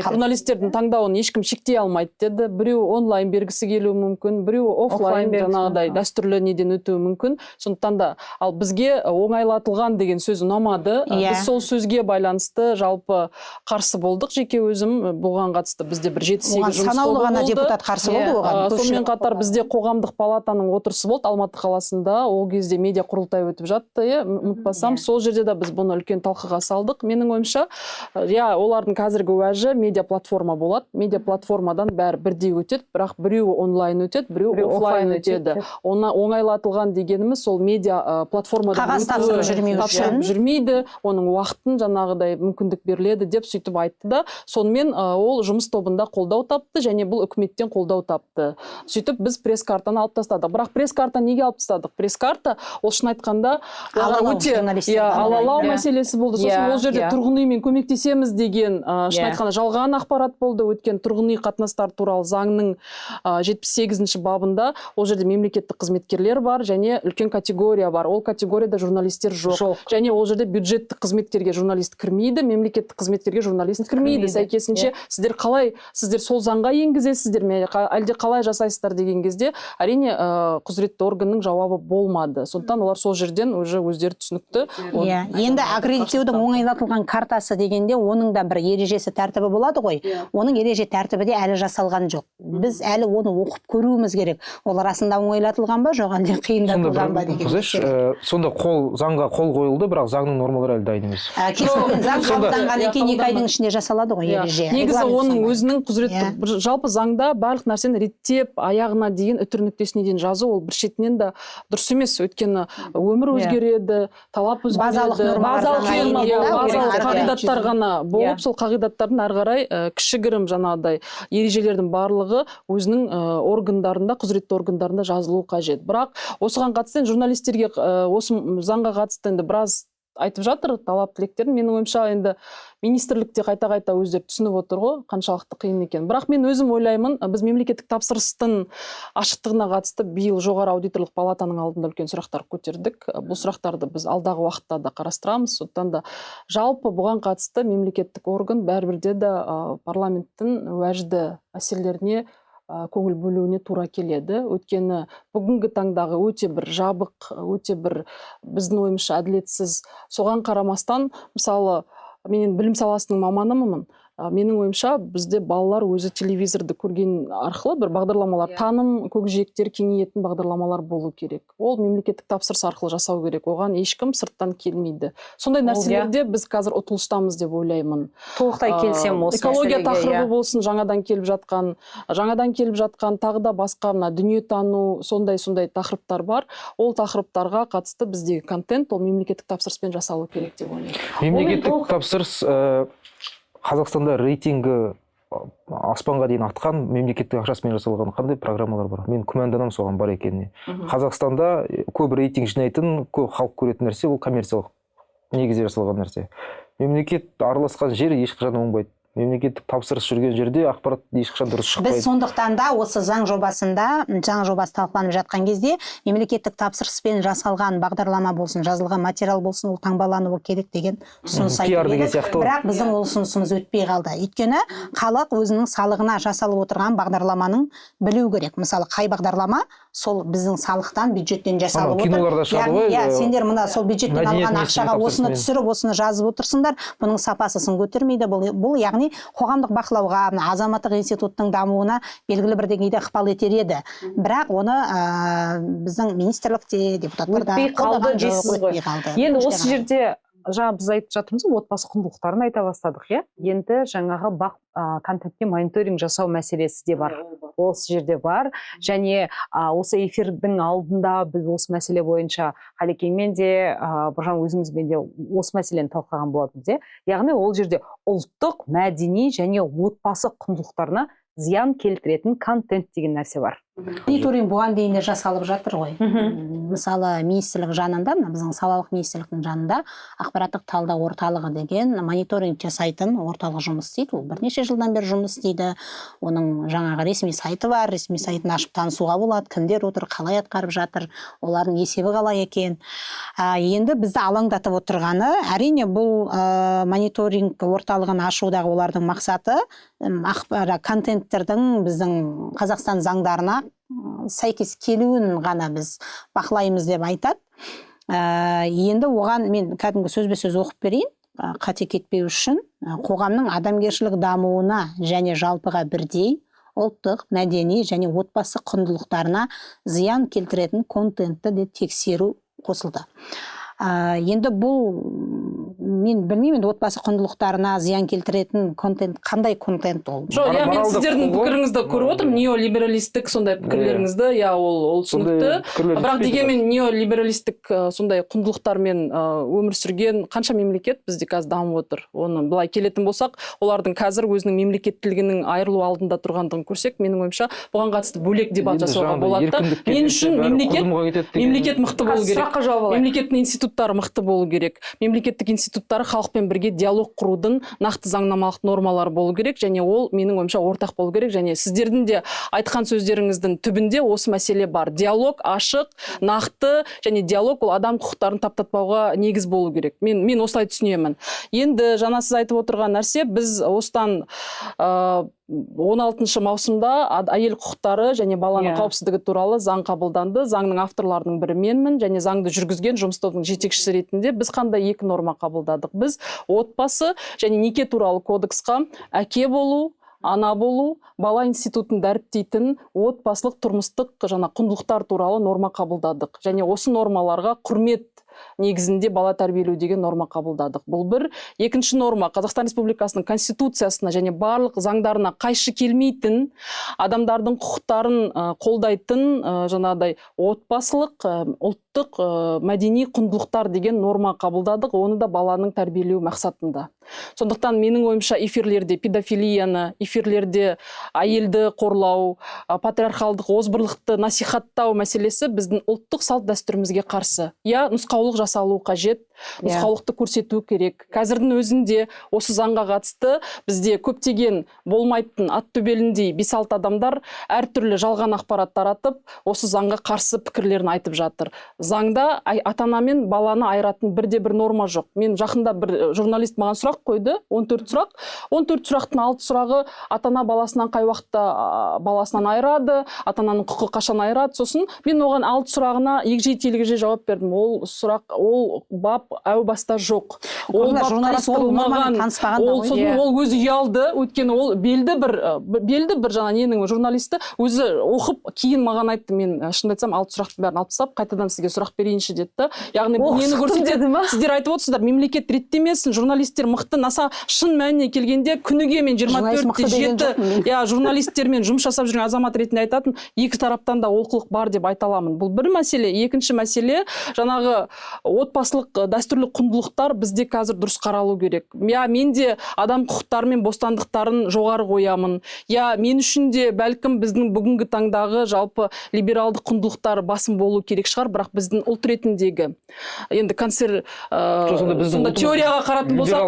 журналистердің таңдауын ешкім шектей алмайды деді. Біреу онлайн бергісі келуі мүмкін, біреу офлайн жаңағыдай дәстүрлі неден өтуі мүмкін. Сондықтан да, ал бізге оңайлатылған деген сөз ұнамады. Біз сол сөзге байланысты жалпы қарсы болдық. Жеке өзім бұған қатысты бізде бір 7-8 жұмыс тобы болды. Депутат қарсы болды оған. Сонымен қатар бізде қоғамдық палатаның отырысы болды Алматы қаласында. Ол кезде медиа құрылтай өтіп жатты, ұмытпасам. Сол жерде де біз бұны үлкен талқыға салдық. Менің ойымша, олардың қазіргі уәжі медиа платформа болады. Медиа платформадан бәрі бірдей өтеді, бірақ біреуі онлайн өтеді, біреуі офлайн өтеді. Оны оңайлатылған дегеніміз сол медиа платформадан тапсырып жүрмейді, оның уақытын жаңағыдай мүмкіндік беріледі деп сөйтіп айтты да. Сонымен ол жұмыс тобында қолдау тапты және бұл үкіметтен қолдау тапты. Сөйтіп біз пресс-картаны алып тастадық. Бірақ пресс-карта неге алып тастадық? Пресс-карта ол шын айтқанда алалау мәселесі болды. Сосын ол жерде тұрғын үймен көмектесеміз деген шын айтқанда жалған ақпарат болды. Өткен тұрғын үй қатынастар туралы заңның 78-ші бабында ол жерде мемлекеттік қызметкерлер бар және үлкен категория бар. Ол категорияда журналистер жоқ. Және ол жерде бюджеттік қызметкерге журналист кірмейді, мемлекеттік қызметкерге журналист кірмейді. Сәйкесінше сіздер сол заңға енгізесіздер ме, әлде қалай жасайсыздар деген кезде әрине құзыретті органның жауабы болмады. Сондықтан олар сол жерден өздері түсінікті. Енді аккредиттеудің оңайлатылған картасы дегенде оның да бір ережесі тәртібі болады ғой. Оның ереже тәртібі де әлі жасалған жоқ. біз әлі оны оқып көруіміз керек. Ол расында оңайлатылған ба, жоқ әлде қиындатылған ба деген. Сонда заңға қол қойылды, бірақ заңның нормалары әлі дайын емес. Заң қабылданғаннан кейін 2 айдың ішінде жасалады ғой ереже. Негізі оның өзінің құзыретті, жалпы заңда барлық нәрсені реттеп, аяғына дейін, үтір нүктесіне дейін жазу, ол бір шетінен де дұрыс емес. Өйткені өмір өзгереді, талап өзгереді, базалық қағидаттар ғана болып, сол қағидаттардың ары қарай кішігірім жаңағыдай ережелердің барлығы өзінің органдарында, құзыретті органдарында жазылуы қажет. Бірақ осыған қатысты журналистерге осы заңға қатысты енді біраз айтып жатыр талап тілектерін. Менің ойымша енді министрлікте қайта өздері түсініп отыр ғой, қаншалықты қиын екен. Бірақ мен өзім ойлаймын, біз мемлекеттік тапсырыстың ашықтығына қатысты биыл жоғары аудиторлық палатаның алдында үлкен сұрақтар көтердік. Бұл сұрақтарды біз алдағы уақытта да қарастырамыз. Сондықтан да жалпы бұған қатысты мемлекеттік орган бәрібірде де парламенттің уәжді мәселелеріне көңіл бөлуіне тура келеді. Өйткені бүгінгі таңдағы өте бір жабық, өте бір біздің ойымызша әділетсіз. Соған қарамастан, мысалы, мен білім саласының маманымын. Менің ойымша бізде балалар өзі телевизорды көрген арқылы бір бағдарламалар, таным көкжиектер кеңейетін бағдарламалар болу керек. Ол мемлекеттік тапсырыс арқылы жасау керек. Оған ешкім сырттан келмейді. Сондай нәрселерде біз қазір ұтылыстамыз деп ойлаймын. Толықтай келсем осы экология тақырыбы болсын, жаңадан келіп жатқан тағы да басқа дүниетану, сондай тақырыптар бар. Ол тақырыптарға қатысты біздегі контент, ол мемлекеттік тапсырыспен жасалу керек деп ойлаймын. Мемлекеттік тапсырыс Қазақстанда рейтингі аспанға дейін артқан мемлекеттік ақшасымен жасалған қандай программалар бар? Мен күмәнданамын соған бар екеніне. Қазақстанда көп рейтинг жинайтын, көп халық көретін нәрсе ол коммерциялық негізде жасалған нәрсе. Мемлекет араласқан жер ешқашан оңбайды. Мемлекеттік тапсырыс жүрген жерде ақпарат ешқашан дұрыс шықпайды. Біз сондықтан да осы заң жобасы талқыланып жатқан кезде мемлекеттік тапсырыспен жасалған бағдарлама болсын, жазылған материал болсын, ол таңбалануы керек деген ұсыныс айтылды. Бірақ біздің ол ұсынысымыз өтпей қалды. Өйткені халық өзінің салығына жасалып отырған бағдарламаның білу керек. Мысалы, қай бағдарлама сол біздің салықтан, бюджеттен жасалып отыр. Киноларда шығады ғой. Сендер мына сол бюджеттен алған ақшаға осыны түсіріп, осыны жазып отырсыңдар, бұның сапасын көтермейді. Бұл яғни қоғамдық бақылауға, азаматтық институттың дамуына белгілі бір деңгейде ықпал етер еді. Бірақ оны біздің министрлікте, депутаттар да қолдаған жоқ. Енді осы жерде жаңа біз айтып жатырмыз, отбасы құндылықтарын айта бастадық, иә? Енді жаңағы контентке мониторинг жасау мәселесі де бар. Осы жерде бар. Және осы эфирдің алдында біз осы мәселе бойынша Қалекеңмен де, Біржан өзіңізбен де осы мәселені талқылаған болатынбыз, иә? Яғни ол жерде ұлттық, мәдени және отбасы құндылықтарына зиян келтіретін контент деген нәрсе бар. Мониторинг бұған дейін де жасалып жатыр ғой. Мысалы, министрлік жанында, біздің салалық министрліктің жанында ақпараттық талдау орталығы деген мониторинг жасайтын орталық жұмыс істейді. Ол бірнеше жылдан бері жұмыс істейді. Оның жаңағы ресми сайты бар, ресми сайтын ашып танысуға болады, кімдер отыр, қалай атқарып жатыр, олардың есебі қалай екен. Енді бізді алаңдатып отырғаны, әрине бұл мониторинг орталығын ашудағы олардың мақсаты контенттердің біздің Қазақстан заңдарына сәйкес келуін ғана біз бақылаймыз деп айтады. Енді оған мен кәдімгі сөзбе-сөз оқып берейін, қате кетпеу үшін. Қоғамның адамгершілік дамуына және жалпыға бірдей ұлттық, мәдени және отбасы құндылықтарына зиян келтіретін контентті де тексеру қосылды. Енді бұл мен білмеймін, отбасы құндылықтарына зиян келтіретін контент қандай контент ол? Жоқ, мен сіздердің пікіріңізді көріп отырмын, неолибералистік сондай пікірлеріңізді, ол түсінікті. Бірақ дегенмен неолибералистік сондай құндылықтармен өмір сүрген қанша мемлекет бізде қазір дамып отыр. Оны былай келетін болсақ, олардың қазір өзінің мемлекеттілігінің айырылу алдында тұрғандығын көрсек, менің ойымша бұған қатысты бөлек дебат жасауға болады. Мен үшін мемлекет мықты болу керек. Мемлекеттің институттары мықты болу керек. Мемлекеттік институттары халықпен бірге диалог құрудың нақты заңнамалық нормалары болу керек, және ол менің ойымша ортақ болу керек, және сіздердің де айтқан сөздеріңіздің түбінде осы мәселе бар. Диалог ашық, нақты, және диалог ол адам құқықтарын таптатпауға негіз болу керек. Мен осылай түсінемін. Енді жаңа сіз айтып отырған нәрсе, біз осыдан 16 маусымда әйел құқықтары және баланың қауіпсіздігі туралы заң қабылданды. Заңның авторларының бірі менмін, және заңды жүргізген жұмыс тобының жетекшісі ретінде біз қандай 2 норма қабылдадық? Біз отбасы және неке туралы кодексқа әке болу, ана болу, бала институтын дәріптейтін отбасылық тұрмыстық жаңа құндылықтар туралы норма қабылдадық. Және осы нормаларға құрмет негізінде бала тәрбиелеу деген норма қабылдадық. Бұл бір. Екінші норма Қазақстан Республикасының Конституциясына және барлық заңдарына қайшы келмейтін, адамдардың құқықтарын қолдайтын жаңағыдай отбасылық, ұлттық, мәдени құндылықтар деген норма қабылдадық. Оны да баланың тәрбиелеу мақсатында. Сондықтан менің ойымша эфирлерде педофилияны, эфирлерде әйелді қорлау, патриархалдық озбырлықты насихаттау мәселесі біздің ұлттық салт дәстүрімізге қарсы. Я нұсқаулық жасалу қажет, нұсқаулықты көрсету керек. Қазірдің өзінде осы заңға қатысты бізде көптеген болмайтын ат төбеліндей 5-6 адамдар әртүрлі жалған ақпарат таратып, осы заңға қарсы пікірлерін айтып жатыр. Заңда ата-ана мен баланы айыратын бірде-бір норма жоқ. Мен жақында бір журналист маған сұрақ қойды, 14 сұрақ. 14 сұрақтың 6 сұрағы ата-ана баласынан қай уақытта баласынан айырады, ата-ананың құқы қашан айырады. Сосын мен оған 6 сұрағына егжей-тегжейлі жауап бердім. Ол сұрақ, ол бап әу баста жоқ. Ол бап қарастырылмаған. Ол өзі ұялды, өйткені ол белді бір жаңа ненің журналисті өзі оқып, кейін маған айтты, мен шынымды айтсам 6 сұрақтың бәрін алып тастап, қайтадан сізге сұрақ берейінші деді. Яғни нені көрсетеді? Сіздер айтып отырсыздар, мемлекет реттемесін, журналистер мықты, наса шын мәніне келгенде күніге мен 24-7 журналистермен жұмыс жасап жүрген азамат ретінде айтатын, екі тараптан да олқылық бар деп айта аламын. Бұл бір мәселе. Екінші мәселе, жаңағы отбасылық дәстүрлі құндылықтар бізде қазір дұрыс қаралу керек. Мен де адам құқықтары мен бостандықтарын жоғары қоямын. Мен үшін де бәлкім біздің бүгінгі таңдағы жалпы либералды құндылықтар басым болу керек шығар, бірақ біздің ұлт ретіндегі енді сонда теорияға қаратын болсақ,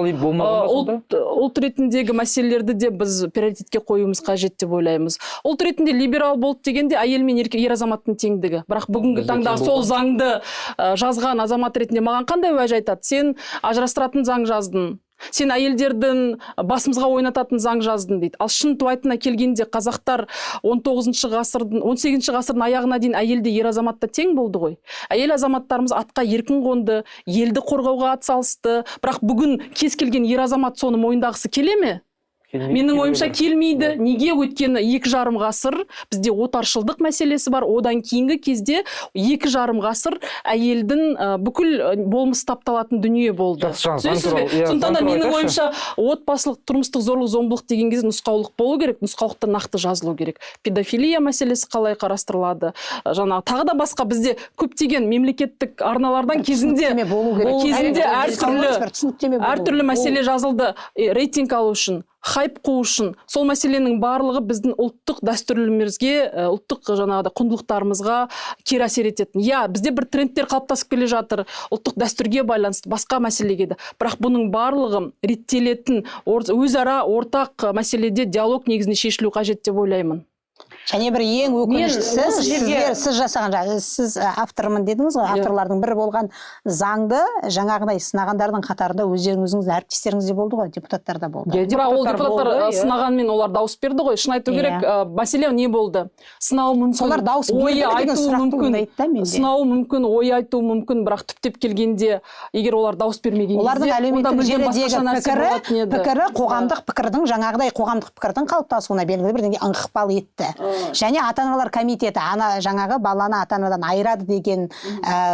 ұлт ретіндегі мәселелерді де біз приоритетке қоюымыз қажет деп ойлаймыз. Ұлт ретінде либерал болды дегенде әйел мен ер азаматтың теңдігі. Бірақ бүгінгі таңдағы сол заңды жазған азамат ретінде маған қандай уәж айтады? Сен ажырастыратын заң жаздың. Сен әйелдердің басымызға ойнататын заң жаздың дейді. Ал шын туайтына келгенде қазақтар 18 ғасырдың аяғына дейін әйелде ер азаматта тең болды ғой. Әйел азаматтарымыз атқа еркін қонды, елді қорғауға атсалысты. Бірақ бүгін кез келген ер азамат соны мойындағысы келе ме? Менің ойымша келмейді. Неге? Өйткені 2,5 ғасыр бізде отаршылдық мәселесі бар. Одан кейінгі кезде 2,5 ғасыр әйелдің бүкіл болмысы тапталатын дүние болды. Сондықтан да менің ойымша отбасылық тұрмыстық зорлық-зомбылық деген кезде нұсқаулық болу керек, нұсқаулықта нақты жазылу керек. Педофилия мәселесі қалай қарастырылады? Жаңағы тағы да басқа бізде көптеген мемлекеттік арналардан кезінде әртүрлі мәселе жазылды. Рейтинг алу үшін, хайп қуу үшін. Сол мәселенің барлығы біздің ұлттық дәстүрлерімізге, ұлттық жаңағыда құндылықтарымызға кері әсер ететін. Бізде бір трендтер қалыптасып келе жатыр, ұлттық дәстүрге байланысты, басқа мәселеге де. Бірақ бұның барлығы реттелетін, өзара ортақ мәселеде диалог негізінде шешілу қажет деп ойлаймын. Және бір ең өкініштісі, сіз жасаған, сіз автормын дедіңіз ғой, авторлардың бірі болған заңды жаңағыдай сынағандардың қатарында өздеріңіздің әріптестеріңіз де болды ғой, депутаттар да болды. Бірақ ол депутаттар сынағанмен олар дауыс берді ғой. Шын айту керек, мәселе не болды? Сынауы мүмкін, солар дауыс берді сынауы мүмкін, ой айтуы мүмкін, бірақ түптеп келгенде, егер олар дауыс бермеген олардың әлеуметтік желідегі пікірі қоғамдық пікірдің, жаңағыдай қоғамдық пікірдің қалыптасуына белгілі бір ықпал етті. Және ата-аналар комитеті жаңағы баланы ата-анадан айырады деген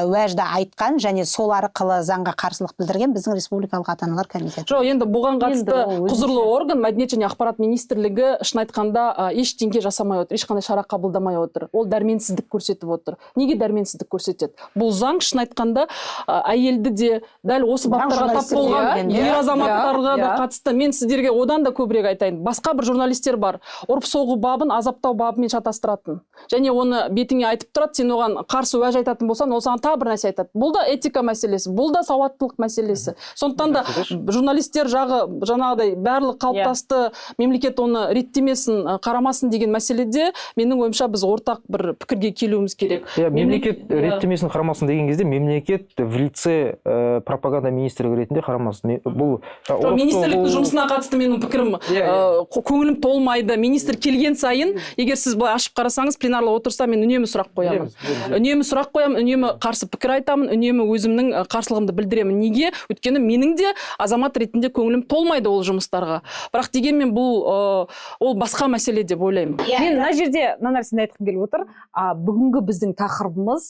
уәжді айтқан, және сол арқылы заңға қарсылық білдірген біздің республикалық ата-аналар комитеті. Жоқ, енді бұған қатысты құзырлы орган, мәдениет және ақпарат министрлігі шын айтқанда ештеңе жасамай отыр, ешқандай шара қабылдамай отыр. Ол дәрменсіздік көрсетіп отыр. Неге дәрменсіздік көрсетеді? Бұл заң шын айтқанда әйелді де дәл осы баптарға тап болған ер азаматтарға да қатысты. Мен сіздерге одан да көбірек айтайын. Басқа бір журналистер бар. Ұрып-соғу бабын азаптау бабымен шатастыратын. Және оны бетіңе айтып тұрады, сен оған қарсы уәж айтатын болсаң, ол саған тағы бір нәрсе айтады. Бұл да этика мәселесі, бұл да сауаттылық мәселесі. Сондықтан да журналистер жаңағыдай барлық қалыптасты, мемлекет оны реттемесін, қарамасын деген мәселеде менің ойымша біз ортақ бір пікірге келуіміз керек. Мемлекет реттемесін, қарамасын деген кезде мемлекет в лице пропаганда министрлігі ретінде қарамасын. Бұл министрліктің жұмысына қатысты менің пікірім көңілім толмайды. Министр келген сайын, егер сіз былай ашып қарасаңыз пленарлы отырыста мен үнемі сұрақ қоямын. Үнемі қарсы пікір айтамын, үнемі өзімнің қарсылығымды білдіремін. Неге? Өйткені менің де азамат ретінде көңілім толмайды ол жұмыстарға. Бірақ дегенмен бұл ол басқа мәселе деп ойлаймын. Мен мына жерде мына нәрсені айтқым келіп отыр. Бүгінгі біздің тақырыбымыз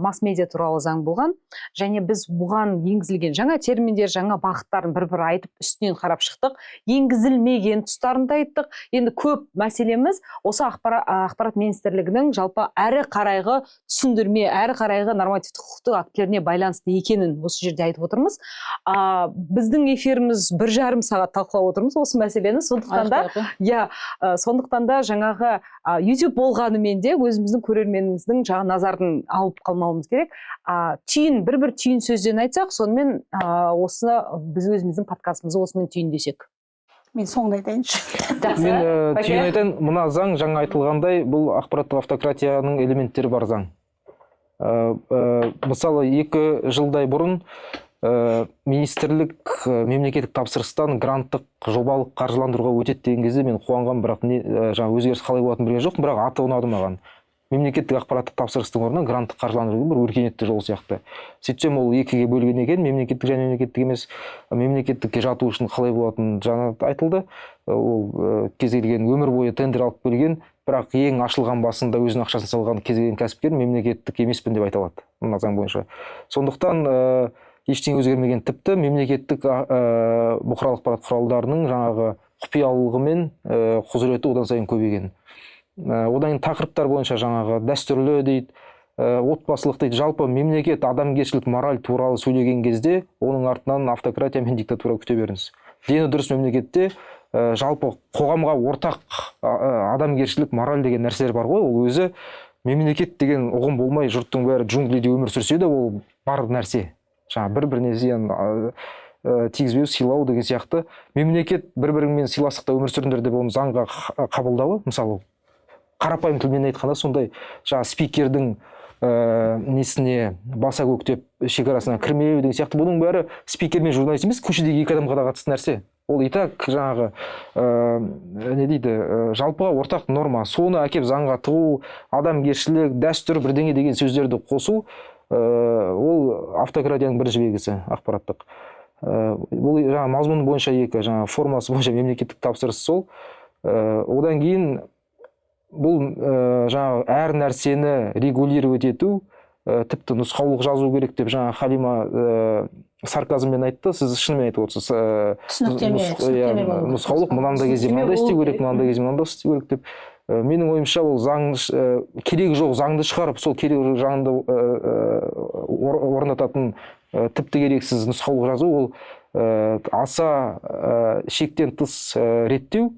масс-медиа туралы заң болған, және біз бұған енгізілген жаңа терминдер, жаңа бағыттарын бір-бір айтып үстінен қарап шықтық. Енгізілмеген тұстарын да айттық. Енді көп мәселеміз осы ақпарат министрлігінің жалпы әрі қарайғы түсіндірме, әрі қарайғы нормативтік құқықтық актілеріне байланысты екенін осы жерде айтып отырмыз. Біздің эфиріміз 1,5 сағат талқылап отырмыз осы мәселені. Сондықтан да жаңағы YouTube болғанымен де өзіміздің көрерменіміздің жаңа назарын алып қалмауымыз керек. Бір түйін сөзден айтсақ, сонымен осы біз өзіміздің подкастымызды осымен түйіндесек. Мен соңында айтайыншы. Мен түйін айтайын, мына заң жаңа айтылғандай, бұл ақпараттық автократияның элементтері бар заң. Мысалы 2 жылдай бұрын министрлік мемлекеттік тапсырыстан гранттық жобалық қаржыландыруға өтеді деген кезде мен қуанғам, бірақ жаңа өзгеріс қалай болатынын білген жоқпын, бірақ аты ұнады маған. Мемлекеттік ақпараттық тапсырыстың орнына гранттық қаржыландыру бір өркениетті жол сияқты. Сөйтсем ол 2-ге бөлген екен, мемлекеттік және мемлекеттік емес. Мемлекеттікке жату үшін қалай болатыны жаңа айтылды. Ол кез келген өмір бойы тендер алып келген, бірақ ең ашылған басында өзінің ақшасын салған кез келген кәсіпкер мемлекеттік емеспін деп айта алады мына заң бойынша. Сондықтан ештеңе өзгермеген, тіпті мемлекеттік бұқаралық ақпарат құралдарының жаңағы құпиялылығы мен құзыреті одан сайын көбейген. Одан тақырыптар бойынша жаңағы дәстүрлі дейді, отбасылық дейді, жалпы мемлекет адамгершілік мораль туралы сөйлеген кезде оның артынан автократия мен диктатура күте беріңіз. Дені дұрыс мемлекетте жалпы қоғамға ортақ адамгершілік мораль деген нәрселер бар ғой, ол өзі мемлекет деген ұғым болмай жұрттың бәрі джунглиде өмір сүрсе де ол бар нәрсе. Жаңа бір-біріне зиян тигізбеу, сыйлау деген сияқты. Мемлекет бір-біріңмен сыйластықта өмір сүріңдер деп оны заңға қабылдауы, мысалы қарапайым тілмен айтқанда сондай жаңа спикердің несіне баса көктеп шекарасына кірмеу деген сияқты, бұның бәрі спикер мен журналист емес, көшедегі 2 адамға да қатысты нәрсе. Ол и так жаңағы не дейді, жалпыға ортақ норма. Соны әкеп заңға тығу, адамгершілік, дәстүр, бірдеңе деген сөздерді қосу, ол автократияның бірінші белгісі ақпараттық. Бұл жаңа мазмұны бойынша 2, жаңа формасы бойынша мемлекеттік тапсырыс сол. Одан кейін бұл жаңа әр нәрсені регулировать ету, тіпті нұсқаулық жазу керек деп жаңа Халима сарказммен айтты. Сіз шынымен айтып отырсыз. Нұсқаулық мынандай кезде мынандай істеу керек, мынандай кезде мынандай істеу керек деп. Менің ойымша ол заң керегі жоқ заңды шығарып, сол керегі заңды орнататын тіпті керексіз нұсқаулық жазу, ол аса шектен тыс реттеу.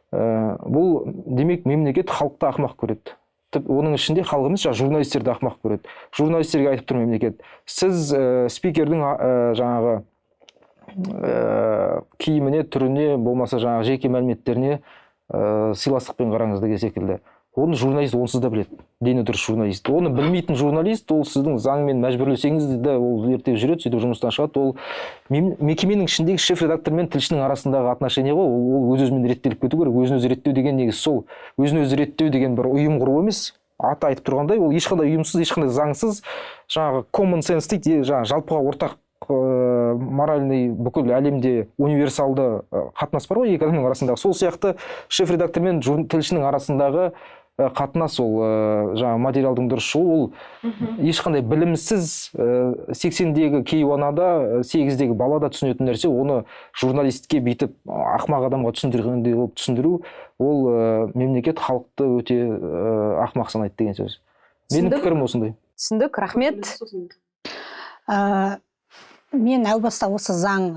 Бұл демек мемлекет халықты ақымақ көреді. Оның ішінде халық емес, журналистерді ақымақ көреді. Журналистерге айтып тұр мемлекет, сіз спикердің жаңағы киіміне, түріне, болмаса жаңағы жеке мәліметтеріне сыйластықпен қараңыз деген секілді. Оны журналист онсыз да біледі, дені дұрыс журналист. Оны білмейтін журналист, ол сіздің заңмен мәжбүрлесеңіз де ол ертең жүреді, сөйтіп жұмыстан шығады. Ол мекеменің ішіндегі шеф-редактор мен тілшінің арасындағы отношение ғой, ол өз-өзімен реттеліп кету керек. Өзін-өзі реттеу деген негізі сол. Өзін-өзі реттеу деген бір ұйым құру емес. Аты айтып тұрғандай, ол ешқандай ұйымсыз, ешқандай заңсыз, жаңағы common sense дейді, жаңағы жалпыға ортақ моральный бүкіл әлемде универсалды қатынас бар ғой 2 адамның арасындағы. Сол сияқты шеф-редактор мен тілшінің арасындағы қатынас, ол жаңа материалдың дұрыс шығу, ол ешқандай білімсіз 80-дегі кейуанада 8-дегі балада түсінетін нәрсе, оны журналистке бейтіп ақмақ адамға түсіндіргендей болып түсіндіру, ол мемлекет халықты өте ақмақ санайды деген сөз. Менің пікірім осындай. Түсіндік, рахмет. Мен әу баста осы заң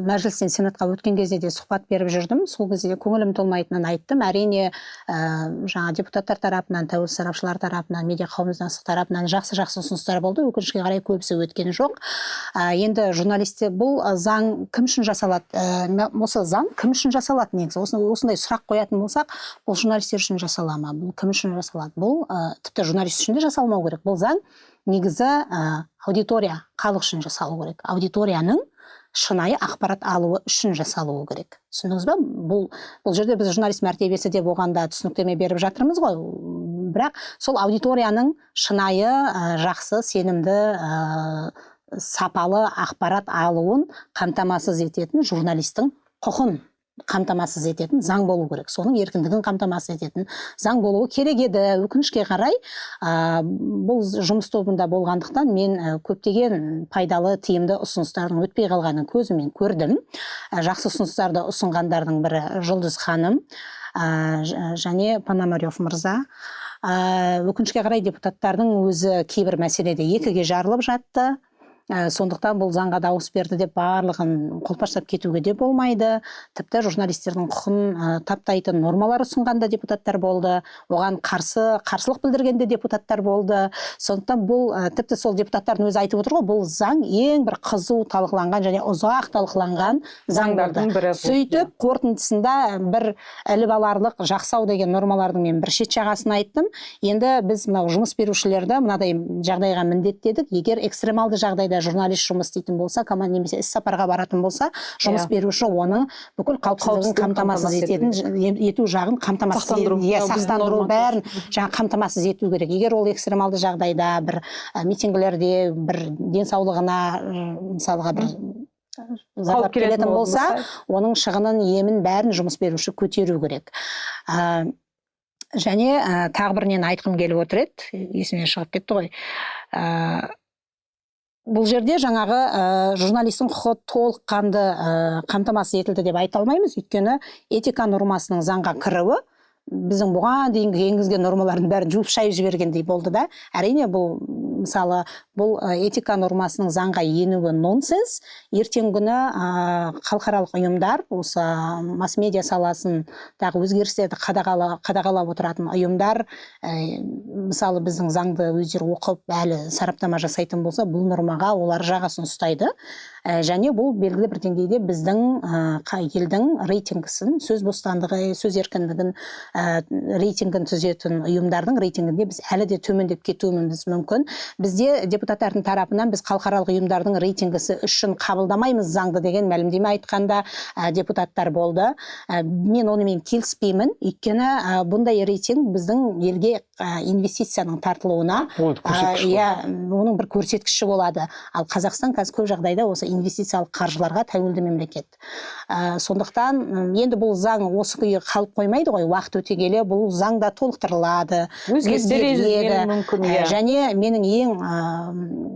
мәжілістен сенатқа өткен кезде де сұхбат беріп жүрдім. Сол кезде де көңілім толмайтынын айттым. Әрине жаңа депутаттар тарапынан, тәуелсіз сарапшылар тарапынан, медиа қауымдастық тарапынан жақсы ұсыныстар болды. Өкінішке қарай көбісі өткен жоқ. Енді журналистер, бұл заң кім үшін жасалады? Осы заң кім үшін жасалады негізі? Осындай сұрақ қоятын болсақ, бұл журналистер үшін жасала ма? Бұл кім үшін жасалады? Бұл тіпті журналист үшін де жасалмау керек. Бұл заң негізі аудитория, халық үшін жасалу керек. Аудиторияның шынайы ақпарат алуы үшін жасалуы керек. Түсіндіңіз ба? Бұл жерде біз журналист мәртебесі деп оғанда түсініктеме беріп жатырмыз ғой. Бірақ сол аудиторияның шынайы, жақсы, сенімді, сапалы ақпарат алуын қамтамасыз ететін журналистің құқын қамтамасыз ететін заң болу керек. Соның еркіндігін қамтамасыз ететін заң болуы керек еді. Өкінішке қарай, бұл жұмыс тобында болғандықтан мен көптеген пайдалы, тиімді ұсыныстардың өтпей қалғанын көзіммен көрдім. Жақсы ұсыныстарды ұсынғандардың бірі Жұлдыз ханым және Пономарев мырза. Өкінішке қарай депутаттардың өзі кейбір мәселеде екіге жарылып жатты. Сондықтан бұл заңға дауыс берді деп барлығын қолпаштап кетуге де болмайды. Тіпті журналистердің құқын таптайтын нормалар ұсынғанда депутаттар болды. Оған қарсылық білдіргенде депутаттар болды. Сондықтан бұл тіпті сол депутаттардың өзі айтып отыр ғой, бұл заң ең бір қызу талқыланған және ұзақ талқыланған заңдардың бірі. Сөйтіп қорытындысында бір іліп аларлық жақсау деген нормалардың мен бір шет жағасын айттым. Енді біз мынау жұмыс берушілерді мынадай жағдайға міндеттедік. Егер экстремалды жағдайда журналист жұмыс істейтін болса, команда немесе іс сапарға баратын болса, жұмыс беруші оны бүкіл қауіпсіздігін қамтамасыз ету жағын сақтандыру бәрін қамтамасыз ету керек. Егер ол экстремалды жағдайда бір митингілерде бір денсаулығына мысалға бір зардап келетін болса, оның шығынын, емін бәрін жұмыс беруші көтеру керек. Және тағы бірінен айтқым келіп отыр еді, есімнен шығып кетті ғой. Бұл жерде жаңағы журналистің құқы толыққанды қамтамасыз етілді деп айта алмаймыз. Өйткені этика нормасының заңға кіруі біздің бұған дейінгі енгізген нормалардың бәрін жуып шайып жібергендей болды да. Әрине бұл мысалы бұл этика нормасының заңға енуі нонсенс. Ертең күні халықаралық ұйымдар осы масс-медиа саласындағы өзгерістерді қадағалап отыратын ұйымдар мысалы біздің заңды өздері оқып әлі сараптама жасайтын болса, бұл нормаға олар жағасын ұстайды. Және бұл белгілі бір деңгейде біздің елдің рейтингісін, сөз бостандығы, сөз еркіндігін рейтингін түзетін ұйымдардың рейтингінде біз әлі де төмендеп кетуіміз мүмкін. Бізде депутаттардың тарапынан біз халықаралық ұйымдардың рейтингісі үшін қабылдамаймыз заңды деген мәлімдеме айтқанда депутаттар болды. Мен онымен келіспеймін. Өйткені бұндай рейтинг біздің елге инвестицияның тартылуына оның бір көрсеткіші болады. Ал Қазақстан қазір көп жағдайда осы инвестициялық қаржыларға тәуелді мемлекет. Сондықтан енді бұл заң осы күйі қалып қоймайды ғой. Уақыт өте келе бұл заңда толықтырылады, өзгертіледі. Және менің ең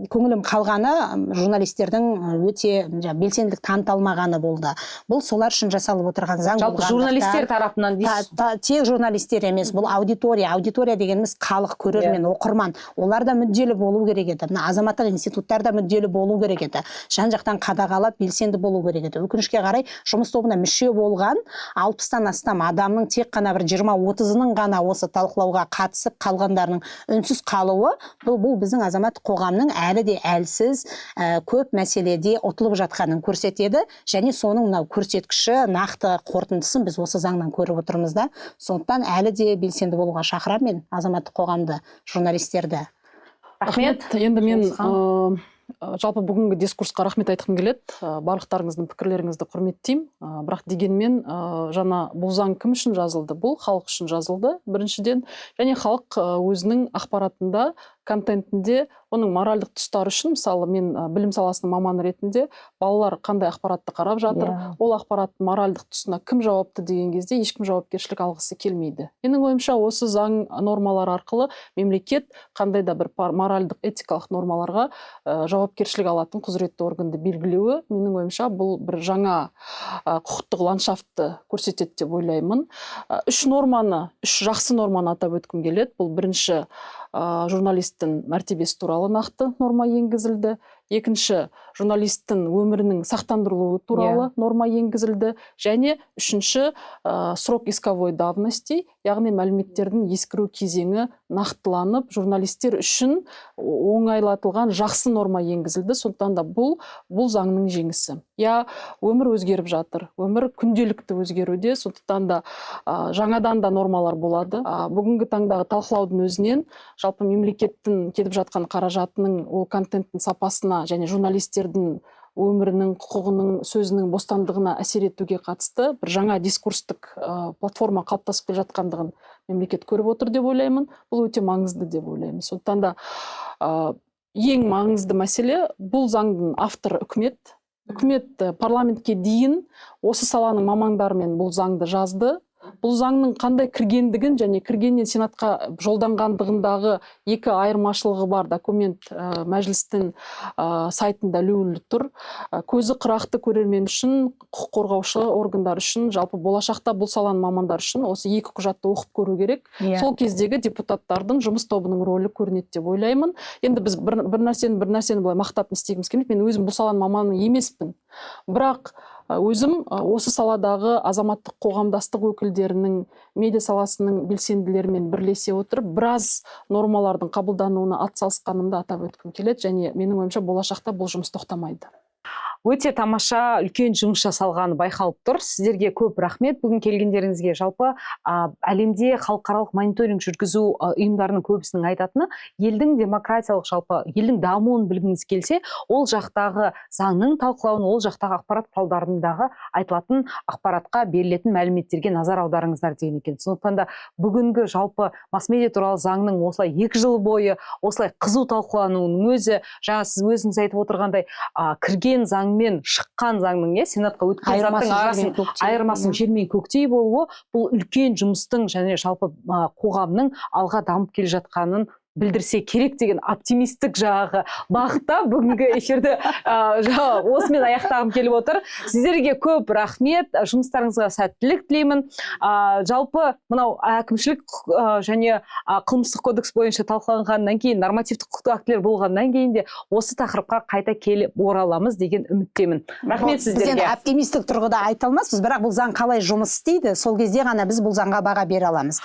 көңілім қалғаны журналистердің өте белсенділік таныта алмағаны болды. Бұл солар үшін жасалып отырған заң болғандықтан. Жалпы журналистер тарапынан дейсіз? Тек журналистер емес, бұл аудитория дегеніміз халық, көрермен, оқырман. Олар да мүдделі болу керек еді. Азаматтық институттар да мүдделі болу керек еді. Жан-жақтан қадағалап белсенді болу керек еді. Өкінішке қарай жұмыс тобына мүше болған 60-тан астам адамның тек қана бір 20-30-ның ғана осы талқылауға қатысып қалғандарының үнсіз қалуы, бұл біздің азамат қоғамның әлі де әлсіз көп мәселеде ұтылып жатқанын көрсетеді. Және соның мынау көрсеткіші, нақты қорытындысын біз осы заңнан көріп отырмыз да. Сондықтан әлі де белсенді болуға шақырамын мен азаматтық қоғамды, журналистерді. Рахмет. Енді мен жалпы бүгінгі дискурсқа рахмет айтқым келеді. Барлықтарыңыздың пікірлеріңізді құрметтеймін. Бірақ дегенмен жаңа бұл заң кім үшін жазылды? Бұл халық үшін жазылды, біріншіден. Және халық өзінің ақпаратында, контентінде оның моральдық тұстары үшін, мысалы мен білім саласының маманы ретінде балалар қандай ақпаратты қарап жатыр, ол ақпараттың моральдық тұсына кім жауапты деген кезде ешкім жауапкершілік алғысы келмейді. Менің ойымша осы заң нормалары арқылы мемлекет қандай да бір моральдық этикалық нормаларға жауапкершілік алатын құзыретті органды белгілеуі, менің ойымша бұл бір жаңа құқықтық ландшафтты көрсетеді деп ойлаймын. Үш жақсы норманы атап өткім келеді. Бұл бірінші журналисттің мәртебесі туралы нақты норма енгізілді. Екінші, журналисттің өмірінің сақтандырылуы туралы норма енгізілді. Және үшінші, срок исковой давности, яғни мәліметтердің ескіру кезеңі нақтыланып, журналистер үшін оңайлатылған жақсы норма енгізілді. Сондықтан да бұл заңның жеңісі. Өмір өзгеріп жатыр. Өмір күнделікті өзгеруде. Сондықтан да жаңадан да нормалар болады. Бүгінгі таңдағы талқылаудың өзінен жалпы мемлекеттің кетіп жатқан қаражатының ол контенттің сапасына және журналистердің өмірінің, құқығының, сөзінің бостандығына әсер етуге қатысты бір жаңа дискурстық платформа қалыптасып келе жатқандығын мемлекет көріп отыр деп ойлаймын. Бұл өте маңызды деп ойлаймын. Сондықтан да ең маңызды мәселе, бұл заңдың авторы үкімет. Үкімет парламентке дейін осы саланың мамандарымен бұл заңды жазды. Бұл заңның қандай кіргендігін және кіргеннен сенатқа жолданғандығындағы екі айырмашылығы бар. Документ мәжілістің сайтында ілулі тұр. Көзі қырақты көрермен үшін, құқық қорғаушы органдар үшін, жалпы болашақта бұл саланың мамандар үшін осы екі құжатты оқып көру керек. Сол кездегі депутаттардың жұмыс тобының рөлі көрінеді деп ойлаймын. Енді біз бір нәрсені былай мақтап не істегіміз келмейді. Мен өзім бұл саланың маманы емеспін. Бірақ өзім осы саладағы азаматтық қоғамдастық өкілдерінің, медиа саласының белсенділерімен бірлесе отырып, біраз нормалардың қабылдануына атсалысқанымды атап өткім келеді, және менің ойымша болашақта бұл жұмыс тоқтамайды. Өте тамаша, үлкен жұмыс жасалғаны байқалып тұр. Сіздерге көп рахмет бүгін келгендеріңізге. Жалпы әлемде халықаралық мониторинг жүргізу ұйымдарының көбісінің айтатыны, елдің демократиялық, жалпы елдің дамуын білгіңіз келсе, ол жақтағы заңның талқылауын, ол жақтағы ақпарат құралдарындағы айтылатын ақпаратқа берілетін мәліметтерге назар аударыңыздар деген екен. Сондықтан да бүгінгі жалпы масс-медиа туралы заңның осылай 2 жыл бойы осылай қызу талқылануының өзі, жаңа сіз өзіңіз айтып отырғандай, кірген заң мен шыққан заңның сенатқа өткен заңның айырмасының жер мен көктей болуы, бұл үлкен жұмыстың және жалпы қоғамның алға дамып келе жатқанын білдірсе керек деген оптимистік жағы бағытта бүгінгі эфирді осымен аяқтағым келіп отыр. Сіздерге көп рахмет, жұмыстарыңызға сәттілік тілеймін. Жалпы мынау әкімшілік және қылмыстық кодекс бойынша талқыланғаннан кейін, нормативтік құқықтық актілер болғаннан кейін де осы тақырыпқа қайта келіп ораламыз деген үміттемін. Рахмет сіздерге. Біз оптимистік тұрғыда айта алмаспыз, бірақ бұл заң қалай жұмыс істейді, сол кезде ғана біз бұл заңға баға бере аламыз.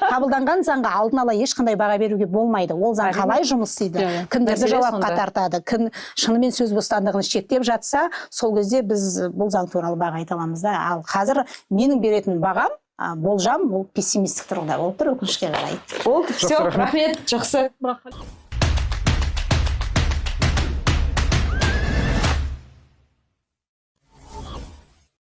Қабылданған заңға алдын ала ешқандай баға беруге болмайды. Ол заң қалай жұмыс істейді, кімдерді жауапқа тартады, кім шынымен сөз бостандығын шектеп жатса, сол кезде біз бұл заң туралы баға айта аламыз да. Ал қазір менің беретін бағам, болжам, ол пессимистік тұрғыда болып тұр, өкінішке қарай. Все, рахмет, жақсы.